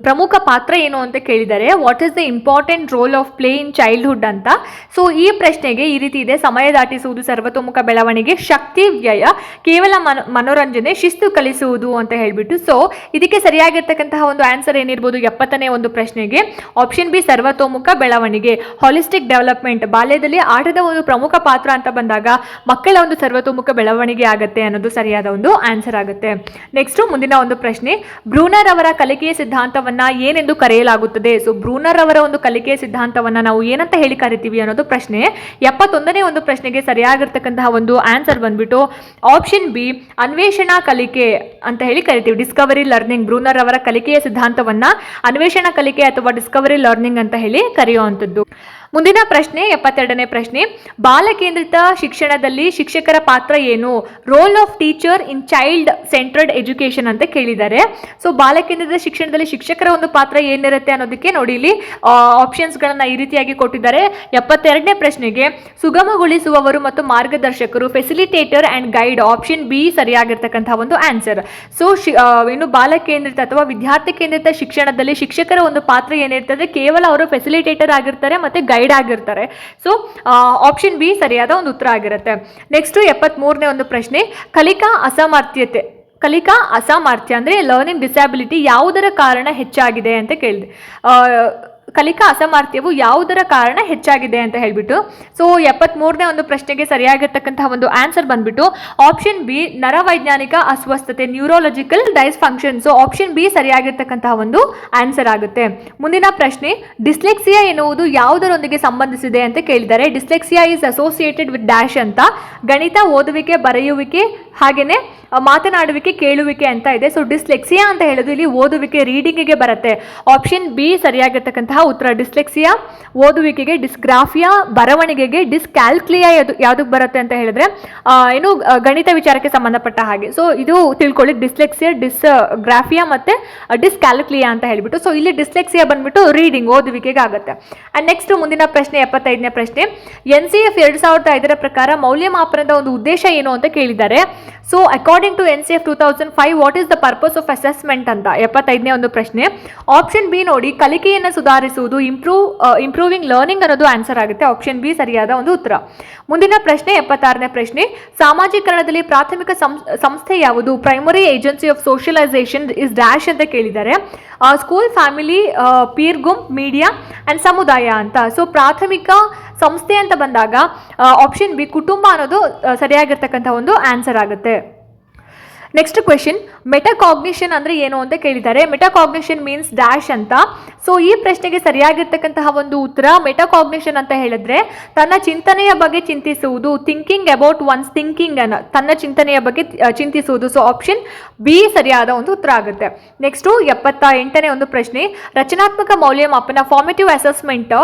ಪ್ರಮುಖ ಪಾತ್ರ ಏನು ಅಂತ ಕೇಳಿದ್ದಾರೆ. What is the important role of play in childhood ಅಂತ. ಸೊ ಈ ಪ್ರಶ್ನೆಗೆ ಈ ರೀತಿ ಇದೆ, ಸಮಯ ದಾಟಿಸುವುದು, ಸರ್ವತೋಮುಖ ಬೆಳವಣಿಗೆ, ಶಕ್ತಿ ವ್ಯಯ, ಕೇವಲ ಮನೋರಂಜನೆ, ಶಿಸ್ತು ಕಲಿಸುವುದು ಅಂತ ಹೇಳ್ಬಿಟ್ಟು. ಸೊ ಇದಕ್ಕೆ ಸರಿಯಾಗಿರ್ತಕ್ಕಂತಹ ಒಂದು ಆನ್ಸರ್ ಏನಿರ್ಬೋದು 70ನೇ ಒಂದು ಪ್ರಶ್ನೆಗೆ ಆಪ್ಷನ್ ಬಿ, ಸರ್ವತೋಮುಖ ಬೆಳವಣಿಗೆ, ಹಾಲಿಸ್ಟಿಕ್ ಡೆವಲಪ್ಮೆಂಟ್. ಬಾಲ್ಯದಲ್ಲಿ ಆಟದ ಒಂದು ಪ್ರಮುಖ ಪಾತ್ರ ಅಂತ ಬಂದಾಗ ಮಕ್ಕಳ ಒಂದು ಸರ್ವತೋಮುಖ ಬೆಳವಣಿಗೆ ಆಗುತ್ತೆ ಅನ್ನೋದು ಸರಿಯಾದ ಒಂದು ಆನ್ಸರ್ ಆಗುತ್ತೆ. ನೆಕ್ಸ್ಟ್ ಮುಂದಿನ ಒಂದು ಪ್ರಶ್ನೆ, ಬ್ರೂನರ್ ಅವರ ಕಲಿಕೆಯ ಸಿದ್ಧಾಂತವನ್ನ ಏನೆಂದು ಕರೆಯಲಾಗುತ್ತದೆ. ಸೊ ಬ್ರೂನರ್ ಅವರ ಒಂದು ಕಲಿಕೆಯ ಸಿದ್ಧಾಂತವನ್ನ ನಾವು ಏನಂತ ಹೇಳಿ ಕರಿತೀವಿ ಅನ್ನೋದು ಪ್ರಶ್ನೆ. 71ನೇ ಒಂದು ಪ್ರಶ್ನೆಗೆ ಸರಿಯಾಗಿರ್ತಕ್ಕಂತಹ ಒಂದು ಆನ್ಸರ್ ಬಂದ್ಬಿಟ್ಟು ಆಪ್ಷನ್ ಬಿ, ಅನ್ವೇಷಣಾ ಕಲಿಕೆ ಅಂತ ಹೇಳಿ ಕರಿತೀವಿ. Discovery learning. ಬ್ರೂನರ್ ಅವರ ಕಲಿಕೆಯ ಸಿದ್ಧಾಂತವನ್ನ ಅನ್ವೇಷಣಾ ಕಲಿಕೆ ಅಥವಾ ಡಿಸ್ಕವರಿ ಲರ್ನಿಂಗ್ ಅಂತ ಹೇಳಿ ಕರೆಯುವಂಥದ್ದು. ಮುಂದಿನ ಪ್ರಶ್ನೆ 72ನೇ ಪ್ರಶ್ನೆ, ಬಾಲಕೇಂದ್ರಿತ ಶಿಕ್ಷಣದಲ್ಲಿ ಶಿಕ್ಷಕರ ಪಾತ್ರ ಏನು. Role of teacher in child centred education ಅಂತ ಕೇಳಿದ್ದಾರೆ. ಸೊ ಬಾಲಕೇಂದ್ರಿತ ಶಿಕ್ಷಣದಲ್ಲಿ ಶಿಕ್ಷಕರ ಒಂದು ಪಾತ್ರ ಏನಿರುತ್ತೆ ಅನ್ನೋದಕ್ಕೆ ನೋಡಿ ಇಲ್ಲಿ ಆಪ್ಷನ್ಸ್ಗಳನ್ನ ಈ ರೀತಿಯಾಗಿ ಕೊಟ್ಟಿದ್ದಾರೆ. 72ನೇ ಪ್ರಶ್ನೆಗೆ ಸುಗಮಗೊಳಿಸುವವರು ಮತ್ತು ಮಾರ್ಗದರ್ಶಕರು, facilitator and guide, option B ಸರಿಯಾಗಿರ್ತಕ್ಕಂತಹ ಒಂದು ಆನ್ಸರ್. ಸೊ ಇನ್ನು ಬಾಲಕೇಂದ್ರಿತ ಅಥವಾ ವಿದ್ಯಾರ್ಥಿ ಕೇಂದ್ರಿತ ಶಿಕ್ಷಣದಲ್ಲಿ ಶಿಕ್ಷಕರ ಒಂದು ಪಾತ್ರ ಏನಿರ್ತದೆ, ಕೇವಲ ಅವರು ಫೆಸಿಲಿಟೇಟರ್ ಆಗಿರ್ತಾರೆ ಮತ್ತೆ ಗೈಡ್ ಆಗಿರ್ತಾರೆ. ಸೊ ಆಪ್ಷನ್ ಬಿ ಸರಿಯಾದ ಒಂದು ಉತ್ತರ ಆಗಿರುತ್ತೆ. ನೆಕ್ಸ್ಟ್ 73ನೇ ಒಂದು ಪ್ರಶ್ನೆ, ಕಲಿಕಾ ಅಸಾಮರ್ಥ್ಯ ಅಂದ್ರೆ ಲರ್ನಿಂಗ್ ಡಿಸ್ಯಾಬಿಲಿಟಿ ಯಾವುದರ ಕಾರಣ ಹೆಚ್ಚಾಗಿದೆ ಅಂತ ಕೇಳಿದೆ. ಕಲಿಕಾ ಅಸಾಮರ್ಥ್ಯವು ಯಾವುದರ ಕಾರಣ ಹೆಚ್ಚಾಗಿದೆ ಅಂತ ಹೇಳ್ಬಿಟ್ಟು. ಸೊ 73ನೇ ಒಂದು ಪ್ರಶ್ನೆಗೆ ಸರಿಯಾಗಿರ್ತಕ್ಕಂತಹ ಒಂದು ಆನ್ಸರ್ ಬಂದ್ಬಿಟ್ಟು ಆಪ್ಷನ್ ಬಿ, ನರವೈಜ್ಞಾನಿಕ ಅಸ್ವಸ್ಥತೆ, ನ್ಯೂರೋಲಾಜಿಕಲ್ ಡೈಸ್ಫಂಕ್ಷನ್. ಸೊ ಆಪ್ಷನ್ ಬಿ ಸರಿಯಾಗಿರ್ತಕ್ಕಂತಹ ಒಂದು ಆನ್ಸರ್ ಆಗುತ್ತೆ. ಮುಂದಿನ ಪ್ರಶ್ನೆ, ಡಿಸ್ಲೆಕ್ಸಿಯಾ ಎನ್ನುವುದು ಯಾವುದರೊಂದಿಗೆ ಸಂಬಂಧಿಸಿದೆ ಅಂತ ಕೇಳಿದ್ದಾರೆ. Dyslexia is associated with dash ಅಂತ. ಗಣಿತ, ಓದುವಿಕೆ, ಬರೆಯುವಿಕೆ, ಹಾಗೇನೆ ಮಾತನಾಡುವಿಕೆ, ಕೇಳುವಿಕೆ ಅಂತ ಇದೆ. ಸೊ ಡಿಸ್ಲೆಕ್ಸಿಯಾ ಅಂತ ಹೇಳೋದು ಇಲ್ಲಿ ಓದುವಿಕೆ, ರೀಡಿಂಗಿಗೆ ಬರುತ್ತೆ. ಆಪ್ಷನ್ ಬಿ ಸರಿಯಾಗಿರ್ತಕ್ಕಂತಹ ಉತ್ತರ. ಡಿಸ್ಲೆಕ್ಸಿಯಾ ಓದುವಿಕೆಗೆ, ಡಿಸ್ಗ್ರಾಫಿಯಾ ಬರವಣಿಗೆಗೆ, ಡಿಸ್ಕ್ಯಾಲ್ಕ್ಲಿಯಾ ಯಾವುದಕ್ಕೆ ಬರುತ್ತೆ ಅಂತ ಹೇಳಿದ್ರೆ ಏನು ಗಣಿತ ವಿಚಾರಕ್ಕೆ ಸಂಬಂಧಪಟ್ಟ ಹಾಗೆ. ಸೊ ಇದು ತಿಳ್ಕೊಳ್ಳಿ, ಡಿಸ್ಲೆಕ್ಸಿಯಾ, ಡಿಸ್ಗ್ರಾಫಿಯಾ ಮತ್ತೆ ಡಿಸ್ಕ್ಯಾಲ್ಕ್ಲಿಯಾ ಅಂತ ಹೇಳ್ಬಿಟ್ಟು. ಸೊ ಇಲ್ಲಿ ಡಿಸ್ಲೆಕ್ಸಿಯಾ ಬಂದ್ಬಿಟ್ಟು ರೀಡಿಂಗ್, ಓದುವಿಕೆಗೆ ಆಗುತ್ತೆ. ಅಂಡ್ ನೆಕ್ಸ್ಟ್ ಮುಂದಿನ ಪ್ರಶ್ನೆ 75ನೇ ಪ್ರಶ್ನೆ, NCF 2005 ಪ್ರಕಾರ ಮೌಲ್ಯಮಾಪನದ ಒಂದು ಉದ್ದೇಶ ಏನು ಅಂತ ಕೇಳಿದ್ದಾರೆ. So according to NCF 2005 what is the purpose of assessment ಅಂತ 75ನೇ ಒಂದು ಪ್ರಶ್ನೆ. ಆಪ್ಷನ್ ಬಿ ನೋಡಿ, ಕಲಿಕೆಯನ್ನು ಸುಧಾರಿಸುವುದು, ಉತ್ತಮವಾಗಿಸುವುದು, ಇಂಪ್ರೂವಿಂಗ್ ಲರ್ನಿಂಗ್ ಅನ್ನೋದು ಆನ್ಸರ್ ಆಗುತ್ತೆ. ಆಪ್ಷನ್ ಬಿ ಸರಿಯಾದ ಒಂದು ಉತ್ತರ. ಮುಂದಿನ ಪ್ರಶ್ನೆ 76ನೇ ಪ್ರಶ್ನೆ, ಸಾಮಾಜೀಕರಣದಲ್ಲಿ ಪ್ರಾಥಮಿಕ ಸಂಸ್ಥೆ ಯಾವುದು? Primary agency of socialisation is dash ಅಂತ ಕೇಳಿದ್ದಾರೆ. ಸ್ಕೂಲ್, ಫ್ಯಾಮಿಲಿ, ಪೀರ್ ಗುಂಪ್, ಮೀಡಿಯಾ ಅಂಡ್ ಸಮುದಾಯ ಅಂತ. ಸೊ ಪ್ರಾಥಮಿಕ ಸಂಸ್ಥೆ ಅಂತ ಬಂದಾಗ ಆಪ್ಷನ್ ಬಿ ಕುಟುಂಬ ಅನ್ನೋದು ಸರಿಯಾಗಿರ್ತಕ್ಕಂಥ ಒಂದು ಆನ್ಸರ್ ಆಗುತ್ತೆ. ನೆಕ್ಸ್ಟ್ ಕ್ವೆಶನ್, ಮೆಟಾಕಾಗ್ನಿಷನ್ ಅಂದರೆ ಏನು ಅಂತ ಕೇಳಿದ್ದಾರೆ. ಮೆಟಾಕಾಗ್ನಿಷನ್ ಮೀನ್ಸ್ ಡ್ಯಾಶ್ ಅಂತ. ಸೊ ಈ ಪ್ರಶ್ನೆಗೆ ಸರಿಯಾಗಿರ್ತಕ್ಕಂತಹ ಒಂದು ಉತ್ತರ, ಮೆಟಾಕಾಗ್ನಿಷನ್ ಅಂತ ಹೇಳಿದ್ರೆ ತನ್ನ ಚಿಂತನೆಯ ಬಗ್ಗೆ ಚಿಂತಿಸುವುದು, ಥಿಂಕಿಂಗ್ ಅಬೌಟ್ ಒನ್ಸ್ ಥಿಂಕಿಂಗ್ ಅನ್ನು, ತನ್ನ ಚಿಂತನೆಯ ಬಗ್ಗೆ ಚಿಂತಿಸುವುದು. ಸೊ ಆಪ್ಷನ್ ಬಿ ಸರಿಯಾದ ಒಂದು ಉತ್ತರ ಆಗುತ್ತೆ. ನೆಕ್ಸ್ಟು 78ನೇ ಒಂದು ಪ್ರಶ್ನೆ, ರಚನಾತ್ಮಕ ಮೌಲ್ಯಮಾಪನ ಫಾರ್ಮೇಟಿವ್ ಅಸೆಸ್ಮೆಂಟ್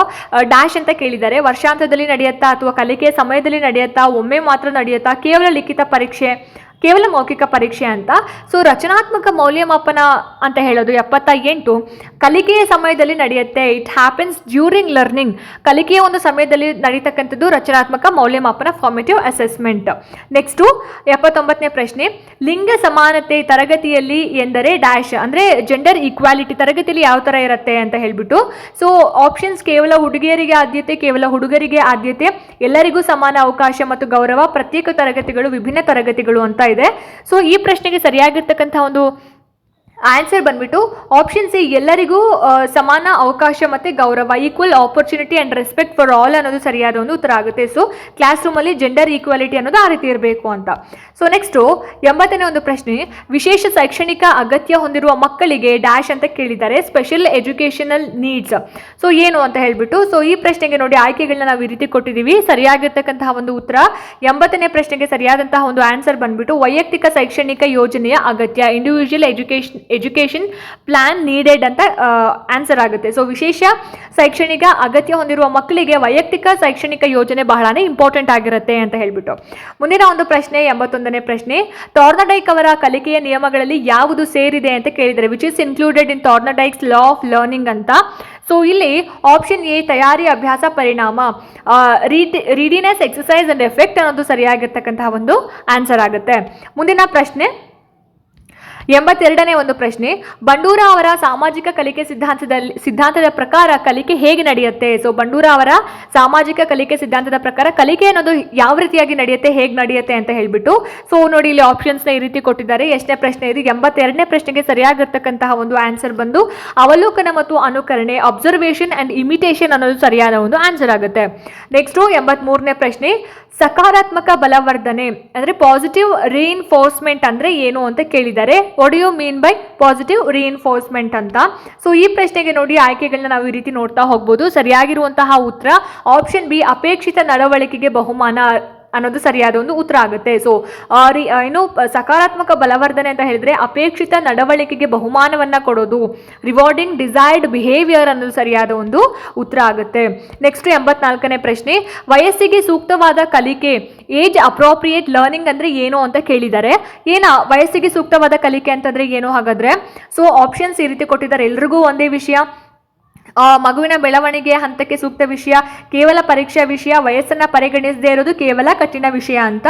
ಡ್ಯಾಶ್ ಅಂತ ಕೇಳಿದ್ದಾರೆ. ವರ್ಷಾಂತದಲ್ಲಿ ನಡೆಯುತ್ತಾ ಅಥವಾ ಕಲಿಕೆಯ ಸಮಯದಲ್ಲಿ ನಡೆಯುತ್ತಾ, ಒಮ್ಮೆ ಮಾತ್ರ ನಡೆಯುತ್ತಾ, ಕೇವಲ ಲಿಖಿತ ಪರೀಕ್ಷೆ, ಕೇವಲ ಮೌಖಿಕ ಪರೀಕ್ಷೆ ಅಂತ. ಸೊ ರಚನಾತ್ಮಕ ಮೌಲ್ಯಮಾಪನ ಅಂತ ಹೇಳೋದು 78 ಕಲಿಕೆಯ ಸಮಯದಲ್ಲಿ ನಡೆಯುತ್ತೆ. It happens during learning. ಕಲಿಕೆಯ ಒಂದು ಸಮಯದಲ್ಲಿ ನಡೀತಕ್ಕಂಥದ್ದು ರಚನಾತ್ಮಕ ಮೌಲ್ಯಮಾಪನ ಫಾರ್ಮೇಟಿವ್ ಅಸೆಸ್ಮೆಂಟ್. ನೆಕ್ಸ್ಟು 79ನೇ ಪ್ರಶ್ನೆ, ಲಿಂಗ ಸಮಾನತೆ ತರಗತಿಯಲ್ಲಿ ಎಂದರೆ ಡ್ಯಾಶ್, ಅಂದರೆ ಜೆಂಡರ್ ಈಕ್ವಾಲಿಟಿ ತರಗತಿಯಲ್ಲಿ ಯಾವ ಥರ ಇರುತ್ತೆ ಅಂತ ಹೇಳ್ಬಿಟ್ಟು. ಸೊ ಆಪ್ಷನ್ಸ್ ಕೇವಲ ಹುಡುಗಿಯರಿಗೆ ಆದ್ಯತೆ, ಕೇವಲ ಹುಡುಗರಿಗೆ ಆದ್ಯತೆ, ಎಲ್ಲರಿಗೂ ಸಮಾನ ಅವಕಾಶ ಮತ್ತು ಗೌರವ, ಪ್ರತ್ಯೇಕ ತರಗತಿಗಳು, ವಿಭಿನ್ನ ತರಗತಿಗಳು ಅಂತ ಇದೆ. ಸೊ ಈ ಪ್ರಶ್ನೆಗೆ ಸರಿಯಾಗಿರ್ತಕ್ಕಂಥ ಒಂದು ಆನ್ಸರ್ ಬಂದ್ಬಿಟ್ಟು ಆಪ್ಷನ್ ಸಿ, ಎಲ್ಲರಿಗೂ ಸಮಾನ ಅವಕಾಶ ಮತ್ತು ಗೌರವ, equal opportunity and respect for all ಅನ್ನೋದು ಸರಿಯಾದ ಒಂದು ಉತ್ತರ ಆಗುತ್ತೆ. ಸೊ ಕ್ಲಾಸ್ ರೂಮಲ್ಲಿ ಜೆಂಡರ್ ಈಕ್ವಾಲಿಟಿ ಅನ್ನೋದು ಆ ರೀತಿ ಇರಬೇಕು ಅಂತ. ಸೊ ನೆಕ್ಸ್ಟು 80ನೇ ಒಂದು ಪ್ರಶ್ನೆ, ವಿಶೇಷ ಶೈಕ್ಷಣಿಕ ಅಗತ್ಯ ಹೊಂದಿರುವ ಮಕ್ಕಳಿಗೆ ಡ್ಯಾಶ್ ಅಂತ ಕೇಳಿದ್ದಾರೆ. Special educational needs. ಸೊ ಏನು ಅಂತ ಹೇಳ್ಬಿಟ್ಟು. ಸೊ ಈ ಪ್ರಶ್ನೆಗೆ ನೋಡಿ ಆಯ್ಕೆಗಳನ್ನ ನಾವು ಈ ರೀತಿ ಕೊಟ್ಟಿದ್ದೀವಿ. ಸರಿಯಾಗಿರ್ತಕ್ಕಂತಹ ಒಂದು ಉತ್ತರ 80ನೇ ಪ್ರಶ್ನೆಗೆ ಸರಿಯಾದಂತಹ ಒಂದು ಆನ್ಸರ್ ಬಂದ್ಬಿಟ್ಟು ವೈಯಕ್ತಿಕ ಶೈಕ್ಷಣಿಕ ಯೋಜನೆಯ ಅಗತ್ಯ, ಇಂಡಿವಿಜುವಲ್ ಎಜುಕೇಷನ್ ಪ್ಲಾನ್ ನೀಡೆಡ್ ಅಂತ ಆನ್ಸರ್ ಆಗುತ್ತೆ. ಸೊ ವಿಶೇಷ ಶೈಕ್ಷಣಿಕ ಅಗತ್ಯ ಹೊಂದಿರುವ ಮಕ್ಕಳಿಗೆ ವೈಯಕ್ತಿಕ ಶೈಕ್ಷಣಿಕ ಯೋಜನೆ ಬಹಳನೇ ಇಂಪಾರ್ಟೆಂಟ್ ಆಗಿರುತ್ತೆ ಅಂತ ಹೇಳ್ಬಿಟ್ಟು. ಮುಂದಿನ ಒಂದು ಪ್ರಶ್ನೆ 81ನೇ ಪ್ರಶ್ನೆ, ಥಾರ್ನಡೈಕ್ ಅವರ ಕಲಿಕೆಯ ನಿಯಮಗಳಲ್ಲಿ ಯಾವುದು ಸೇರಿದೆ ಅಂತ ಕೇಳಿದರೆ, which is included in Thorndike's law of learning ಅಂತ. ಸೊ ಇಲ್ಲಿ ಆಪ್ಷನ್ ಎ ತಯಾರಿ, ಅಭ್ಯಾಸ, ಪರಿಣಾಮ, ರೀಡಿನೆಸ್, ಎಕ್ಸಸೈಸ್ ಅಂಡ್ ಎಫೆಕ್ಟ್ ಅನ್ನೋದು ಸರಿಯಾಗಿರ್ತಕ್ಕಂತಹ ಒಂದು ಆನ್ಸರ್ ಆಗುತ್ತೆ. ಮುಂದಿನ ಪ್ರಶ್ನೆ 82ನೇ ಒಂದು ಪ್ರಶ್ನೆ, ಬಂಡೂರ ಅವರ ಸಾಮಾಜಿಕ ಕಲಿಕೆ ಸಿದ್ಧಾಂತದ ಪ್ರಕಾರ ಕಲಿಕೆ ಹೇಗೆ ನಡೆಯುತ್ತೆ? ಸೊ ಬಂಡೂರ ಅವರ ಸಾಮಾಜಿಕ ಕಲಿಕೆ ಸಿದ್ಧಾಂತದ ಪ್ರಕಾರ ಕಲಿಕೆ ಅನ್ನೋದು ಯಾವ ರೀತಿಯಾಗಿ ನಡೆಯುತ್ತೆ, ಹೇಗೆ ನಡೆಯುತ್ತೆ ಅಂತ ಹೇಳ್ಬಿಟ್ಟು. ಸೊ ನೋಡಿ ಇಲ್ಲಿ ಆಪ್ಷನ್ಸ್ನ ಈ ರೀತಿ ಕೊಟ್ಟಿದ್ದಾರೆ. ಎಷ್ಟನೇ ಪ್ರಶ್ನೆ ಇದು? 82ನೇ ಪ್ರಶ್ನೆಗೆ ಸರಿಯಾಗಿರ್ತಕ್ಕಂತಹ ಒಂದು ಆನ್ಸರ್ ಬಂದು ಅವಲೋಕನ ಮತ್ತು ಅನುಕರಣೆ, ಅಬ್ಸರ್ವೇಷನ್ ಅಂಡ್ ಇಮಿಟೇಷನ್ ಅನ್ನೋದು ಸರಿಯಾದ ಒಂದು ಆನ್ಸರ್ ಆಗುತ್ತೆ. ನೆಕ್ಸ್ಟು 83ನೇ ಪ್ರಶ್ನೆ, ಸಕಾರಾತ್ಮಕ ಬಲವರ್ಧನೆ ಅಂದರೆ ಪಾಸಿಟಿವ್ ರೀಇನ್ಫೋರ್ಸ್ಮೆಂಟ್ ಅಂದರೆ ಏನು ಅಂತ ಕೇಳಿದ್ದಾರೆ. What do you mean by positive reinforcement ಅಂತ. ಸೊ ಈ ಪ್ರಶ್ನೆಗೆ ನೋಡಿ ಆಯ್ಕೆಗಳನ್ನ ನಾವು ಈ ರೀತಿ ನೋಡ್ತಾ ಹೋಗ್ಬೋದು. ಸರಿಯಾಗಿರುವಂತಹ ಉತ್ತರ ಆಪ್ಷನ್ ಬಿ, ಅಪೇಕ್ಷಿತ ನಡವಳಿಕೆಗೆ ಬಹುಮಾನ ಅನ್ನೋದು ಸರಿಯಾದ ಒಂದು ಉತ್ತರ ಆಗುತ್ತೆ. ಸೊ ಏನು ಸಕಾರಾತ್ಮಕ ಬಲವರ್ಧನೆ ಅಂತ ಹೇಳಿದ್ರೆ ಅಪೇಕ್ಷಿತ ನಡವಳಿಕೆಗೆ ಬಹುಮಾನವನ್ನು ಕೊಡೋದು, ರಿವಾರ್ಡಿಂಗ್ ಡಿಸೈರ್ಡ್ ಬಿಹೇವಿಯರ್ ಅನ್ನೋದು ಸರಿಯಾದ ಒಂದು ಉತ್ತರ ಆಗುತ್ತೆ. ನೆಕ್ಸ್ಟ್ 84ನೇ ಪ್ರಶ್ನೆ, ವಯಸ್ಸಿಗೆ ಸೂಕ್ತವಾದ ಕಲಿಕೆ, ಏಜ್ ಅಪ್ರೋಪ್ರಿಯೇಟ್ ಲರ್ನಿಂಗ್ ಅಂದರೆ ಏನು ಅಂತ ಕೇಳಿದ್ದಾರೆ. ವಯಸ್ಸಿಗೆ ಸೂಕ್ತವಾದ ಕಲಿಕೆ ಅಂತಂದರೆ ಏನು ಹಾಗಾದರೆ? ಸೊ ಆಪ್ಷನ್ಸ್ ಈ ರೀತಿ ಕೊಟ್ಟಿದ್ದಾರೆ. ಎಲ್ರಿಗೂ ಒಂದೇ ವಿಷಯ, ಮಗುವಿನ ಬೆಳವಣಿಗೆ ಹಂತಕ್ಕೆ ಸೂಕ್ತ ವಿಷಯ, ಕೇವಲ ಪರೀಕ್ಷಾ ವಿಷಯ, ವಯಸ್ಸನ್ನು ಪರಿಗಣಿಸದೇ ಇರೋದು ಕೇವಲ ಕಠಿಣ ವಿಷಯ ಅಂತ.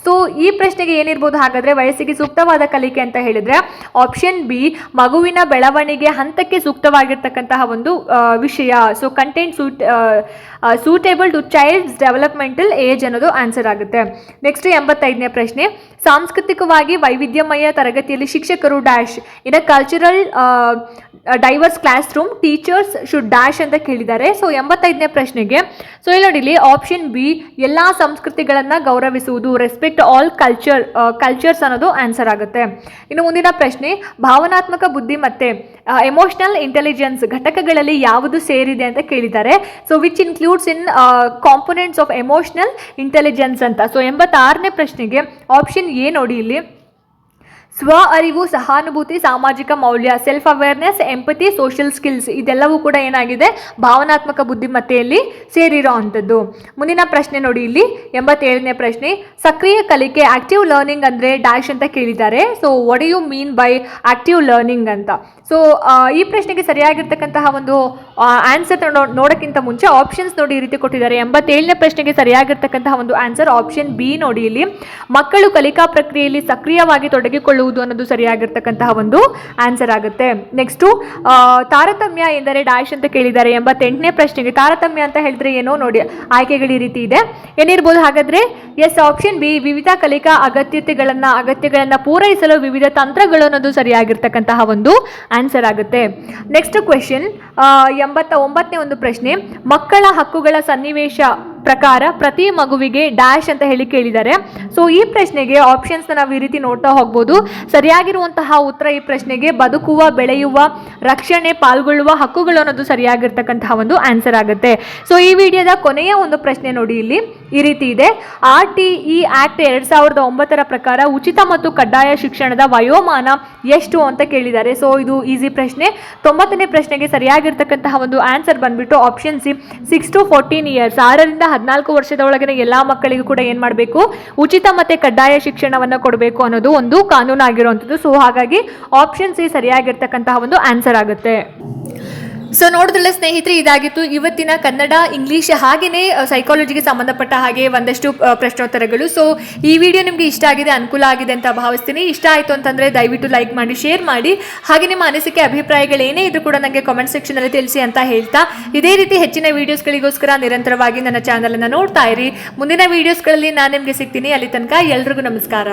ಸೊ ಈ ಪ್ರಶ್ನೆಗೆ ಏನಿರ್ಬೋದು ಹಾಗಾದರೆ? ವಯಸ್ಸಿಗೆ ಸೂಕ್ತವಾದ ಕಲಿಕೆ ಅಂತ ಹೇಳಿದರೆ ಆಪ್ಷನ್ ಬಿ, ಮಗುವಿನ ಬೆಳವಣಿಗೆ ಹಂತಕ್ಕೆ ಸೂಕ್ತವಾಗಿರ್ತಕ್ಕಂತಹ ಒಂದು ವಿಷಯ. So content suitable to child's developmental age ಅನ್ನೋದು ಆನ್ಸರ್ ಆಗುತ್ತೆ. ನೆಕ್ಸ್ಟ್ 85ನೇ ಪ್ರಶ್ನೆ, ಸಾಂಸ್ಕೃತಿಕವಾಗಿ ವೈವಿಧ್ಯಮಯ ತರಗತಿಯಲ್ಲಿ ಶಿಕ್ಷಕರು dash in a cultural diverse classroom teachers should dash ಅಂತ ಕೇಳಿದ್ದಾರೆ. ಸೊ 85ನೇ ಪ್ರಶ್ನೆಗೆ ಸೊ ಇಲ್ಲಿ ನೋಡಿ, ಇಲ್ಲಿ ಆಪ್ಷನ್ ಬಿ, ಎಲ್ಲ ಸಂಸ್ಕೃತಿಗಳನ್ನು ಗೌರವಿಸುವುದು, ರೆಸ್ಪೆಕ್ಟ್ ಆಲ್ ಕಲ್ಚರ್ಸ್ ಅನ್ನೋದು ಆನ್ಸರ್ ಆಗುತ್ತೆ. ಇನ್ನು ಮುಂದಿನ ಪ್ರಶ್ನೆ, ಭಾವನಾತ್ಮಕ ಬುದ್ಧಿ ಮತ್ತು ಎಮೋಷನಲ್ ಇಂಟೆಲಿಜೆನ್ಸ್ ಘಟಕಗಳಲ್ಲಿ ಯಾವುದು ಸೇರಿದೆ ಅಂತ ಕೇಳಿದ್ದಾರೆ. So which includes in components of emotional intelligence ಅಂತ. ಸೊ 86ನೇ ಪ್ರಶ್ನೆಗೆ ಆಪ್ಷನ್ ಎ ನೋಡಿ ಇಲ್ಲಿ, ಸ್ವ ಅರಿವು, ಸಹಾನುಭೂತಿ, ಸಾಮಾಜಿಕ ಮೌಲ್ಯ, self awareness, empathy, social skills ಇದೆಲ್ಲವೂ ಕೂಡ ಏನಾಗಿದೆ ಭಾವನಾತ್ಮಕ ಬುದ್ಧಿಮತ್ತೆಯಲ್ಲಿ ಸೇರಿರೋ ಅಂಥದ್ದು. ಮುಂದಿನ ಪ್ರಶ್ನೆ ನೋಡಿ ಇಲ್ಲಿ 87ನೇ ಪ್ರಶ್ನೆ, ಸಕ್ರಿಯ ಕಲಿಕೆ ಆಕ್ಟಿವ್ ಲರ್ನಿಂಗ್ ಅಂದರೆ ಡ್ಯಾಶ್ ಅಂತ ಕೇಳಿದ್ದಾರೆ. So what do you mean by active learning ಅಂತ. ಸೊ ಈ ಪ್ರಶ್ನೆಗೆ ಸರಿಯಾಗಿರ್ತಕ್ಕಂತಹ ಒಂದು ಆನ್ಸರ್ ನೋಡೋಕ್ಕಿಂತ ಮುಂಚೆ ಆಪ್ಷನ್ಸ್ ನೋಡಿ ಈ ರೀತಿ ಕೊಟ್ಟಿದ್ದಾರೆ. 87ನೇ ಪ್ರಶ್ನೆಗೆ ಸರಿಯಾಗಿರ್ತಕ್ಕಂತಹ ಒಂದು ಆನ್ಸರ್ ಆಪ್ಷನ್ ಬಿ ನೋಡಿ ಇಲ್ಲಿ, ಮಕ್ಕಳು ಕಲಿಕಾ ಪ್ರಕ್ರಿಯೆಯಲ್ಲಿ ಸಕ್ರಿಯವಾಗಿ ತೊಡಗಿಕೊಳ್ಳುವುದು ಮಾಡುವುದು ಅನ್ನೋದು ಸರಿಯಾಗಿರ್ತಕ್ಕಂತಹ ಒಂದು ಆನ್ಸರ್ ಆಗುತ್ತೆ. ನೆಕ್ಸ್ಟು ತಾರತಮ್ಯ ಎಂದರೆ ಡ್ಯಾಶ್ ಅಂತ ಕೇಳಿದ್ದಾರೆ. 88ನೇ ಪ್ರಶ್ನೆಗೆ ತಾರತಮ್ಯ ಅಂತ ಹೇಳಿದ್ರೆ ಏನೋ ನೋಡಿ, ಆಯ್ಕೆಗಳು ಈ ರೀತಿ ಇದೆ. ಏನಿರ್ಬೋದು ಹಾಗಾದ್ರೆ? ಎಸ್, ಆಪ್ಷನ್ ಬಿ, ವಿವಿಧ ಕಲಿಕಾ ಅಗತ್ಯಗಳನ್ನ ಪೂರೈಸಲು ವಿವಿಧ ತಂತ್ರಗಳು ಅನ್ನೋದು ಸರಿಯಾಗಿರ್ತಕ್ಕಂತಹ ಒಂದು ಆನ್ಸರ್ ಆಗುತ್ತೆ. ನೆಕ್ಸ್ಟ್ ಕ್ವೆಶನ್ 89ನೇ ಒಂದು ಪ್ರಶ್ನೆ, ಮಕ್ಕಳ ಹಕ್ಕುಗಳ ಸನ್ನಿವೇಶ ಪ್ರಕಾರ ಪ್ರತಿ ಮಗುವಿಗೆ ಡ್ಯಾಶ್ ಅಂತ ಹೇಳಿ ಕೇಳಿದ್ದಾರೆ. ಸೊ ಈ ಪ್ರಶ್ನೆಗೆ ಆಪ್ಷನ್ಸ್ ನಾವು ಈ ರೀತಿ ನೋಡ್ತಾ ಹೋಗ್ಬೋದು. ಸರಿಯಾಗಿರುವಂತಹ ಉತ್ತರ ಈ ಪ್ರಶ್ನೆಗೆ ಬದುಕುವ, ಬೆಳೆಯುವ, ರಕ್ಷಣೆ, ಪಾಲ್ಗೊಳ್ಳುವ ಹಕ್ಕುಗಳು ಅನ್ನೋದು ಸರಿಯಾಗಿರ್ತಕ್ಕಂತಹ ಒಂದು ಆನ್ಸರ್ ಆಗುತ್ತೆ. ಸೊ ಈ ವಿಡಿಯೋದ ಕೊನೆಯ ಒಂದು ಪ್ರಶ್ನೆ ನೋಡಿ, ಇಲ್ಲಿ ಈ ರೀತಿ ಇದೆ. RTE ಆಕ್ಟ್ 2009 ಪ್ರಕಾರ ಉಚಿತ ಮತ್ತು ಕಡ್ಡಾಯ ಶಿಕ್ಷಣದ ವಯೋಮಾನ ಎಷ್ಟು ಅಂತ ಕೇಳಿದ್ದಾರೆ. ಸೊ ಇದು ಈಸಿ ಪ್ರಶ್ನೆ. 90ನೇ ಪ್ರಶ್ನೆಗೆ ಸರಿಯಾಗಿರ್ತಕ್ಕಂತಹ ಒಂದು ಆನ್ಸರ್ ಬಂದ್ಬಿಟ್ಟು ಆಪ್ಷನ್ ಸಿ, 6 to 14 ಇಯರ್ಸ್, 6ರಿಂದ 14 ವರ್ಷದ ಒಳಗಿನ ಎಲ್ಲಾ ಮಕ್ಕಳಿಗೂ ಕೂಡ ಏನ್ ಮಾಡಬೇಕು, ಉಚಿತ ಮತ್ತೆ ಕಡ್ಡಾಯ ಶಿಕ್ಷಣವನ್ನ ಕೊಡಬೇಕು ಅನ್ನೋದು ಒಂದು ಕಾನೂನು ಆಗಿರುವಂಥದ್ದು. ಸೊ ಹಾಗಾಗಿ ಆಪ್ಷನ್ ಸಿ ಸರಿಯಾಗಿರ್ತಕ್ಕಂತಹ ಒಂದು ಆನ್ಸರ್ ಆಗುತ್ತೆ. ಸೊ ನೋಡಿದ್ರಲ್ಲ ಸ್ನೇಹಿತರೆ, ಇದಾಗಿತ್ತು ಇವತ್ತಿನ ಕನ್ನಡ, ಇಂಗ್ಲಿಷ್ ಹಾಗೆಯೇ ಸೈಕಾಲಜಿಗೆ ಸಂಬಂಧಪಟ್ಟ ಹಾಗೆ ಒಂದಷ್ಟು ಪ್ರಶ್ನೋತ್ತರಗಳು. ಸೊ ಈ ವಿಡಿಯೋ ನಿಮಗೆ ಇಷ್ಟ ಆಗಿದೆ, ಅನುಕೂಲ ಆಗಿದೆ ಅಂತ ಭಾವಿಸ್ತೀನಿ. ಇಷ್ಟ ಆಯಿತು ಅಂತಂದರೆ ದಯವಿಟ್ಟು ಲೈಕ್ ಮಾಡಿ, ಶೇರ್ ಮಾಡಿ, ಹಾಗೆ ನಿಮ್ಮ ಅನಿಸಿಕೆ ಅಭಿಪ್ರಾಯಗಳು ಏನೇ ಇದ್ರೂ ಕೂಡ ನನಗೆ ಕಾಮೆಂಟ್ ಸೆಕ್ಷನಲ್ಲಿ ತಿಳಿಸಿ ಅಂತ ಹೇಳ್ತಾ, ಇದೇ ರೀತಿ ಹೆಚ್ಚಿನ ವೀಡಿಯೋಸ್ಗಳಿಗೋಸ್ಕರ ನಿರಂತರವಾಗಿ ನನ್ನ ಚಾನಲನ್ನು ನೋಡ್ತಾ ಇರಿ. ಮುಂದಿನ ವೀಡಿಯೋಸ್ಗಳಲ್ಲಿ ನಾನು ನಿಮಗೆ ಸಿಗ್ತೀನಿ. ಅಲ್ಲಿ ತನಕ ಎಲ್ರಿಗೂ ನಮಸ್ಕಾರ.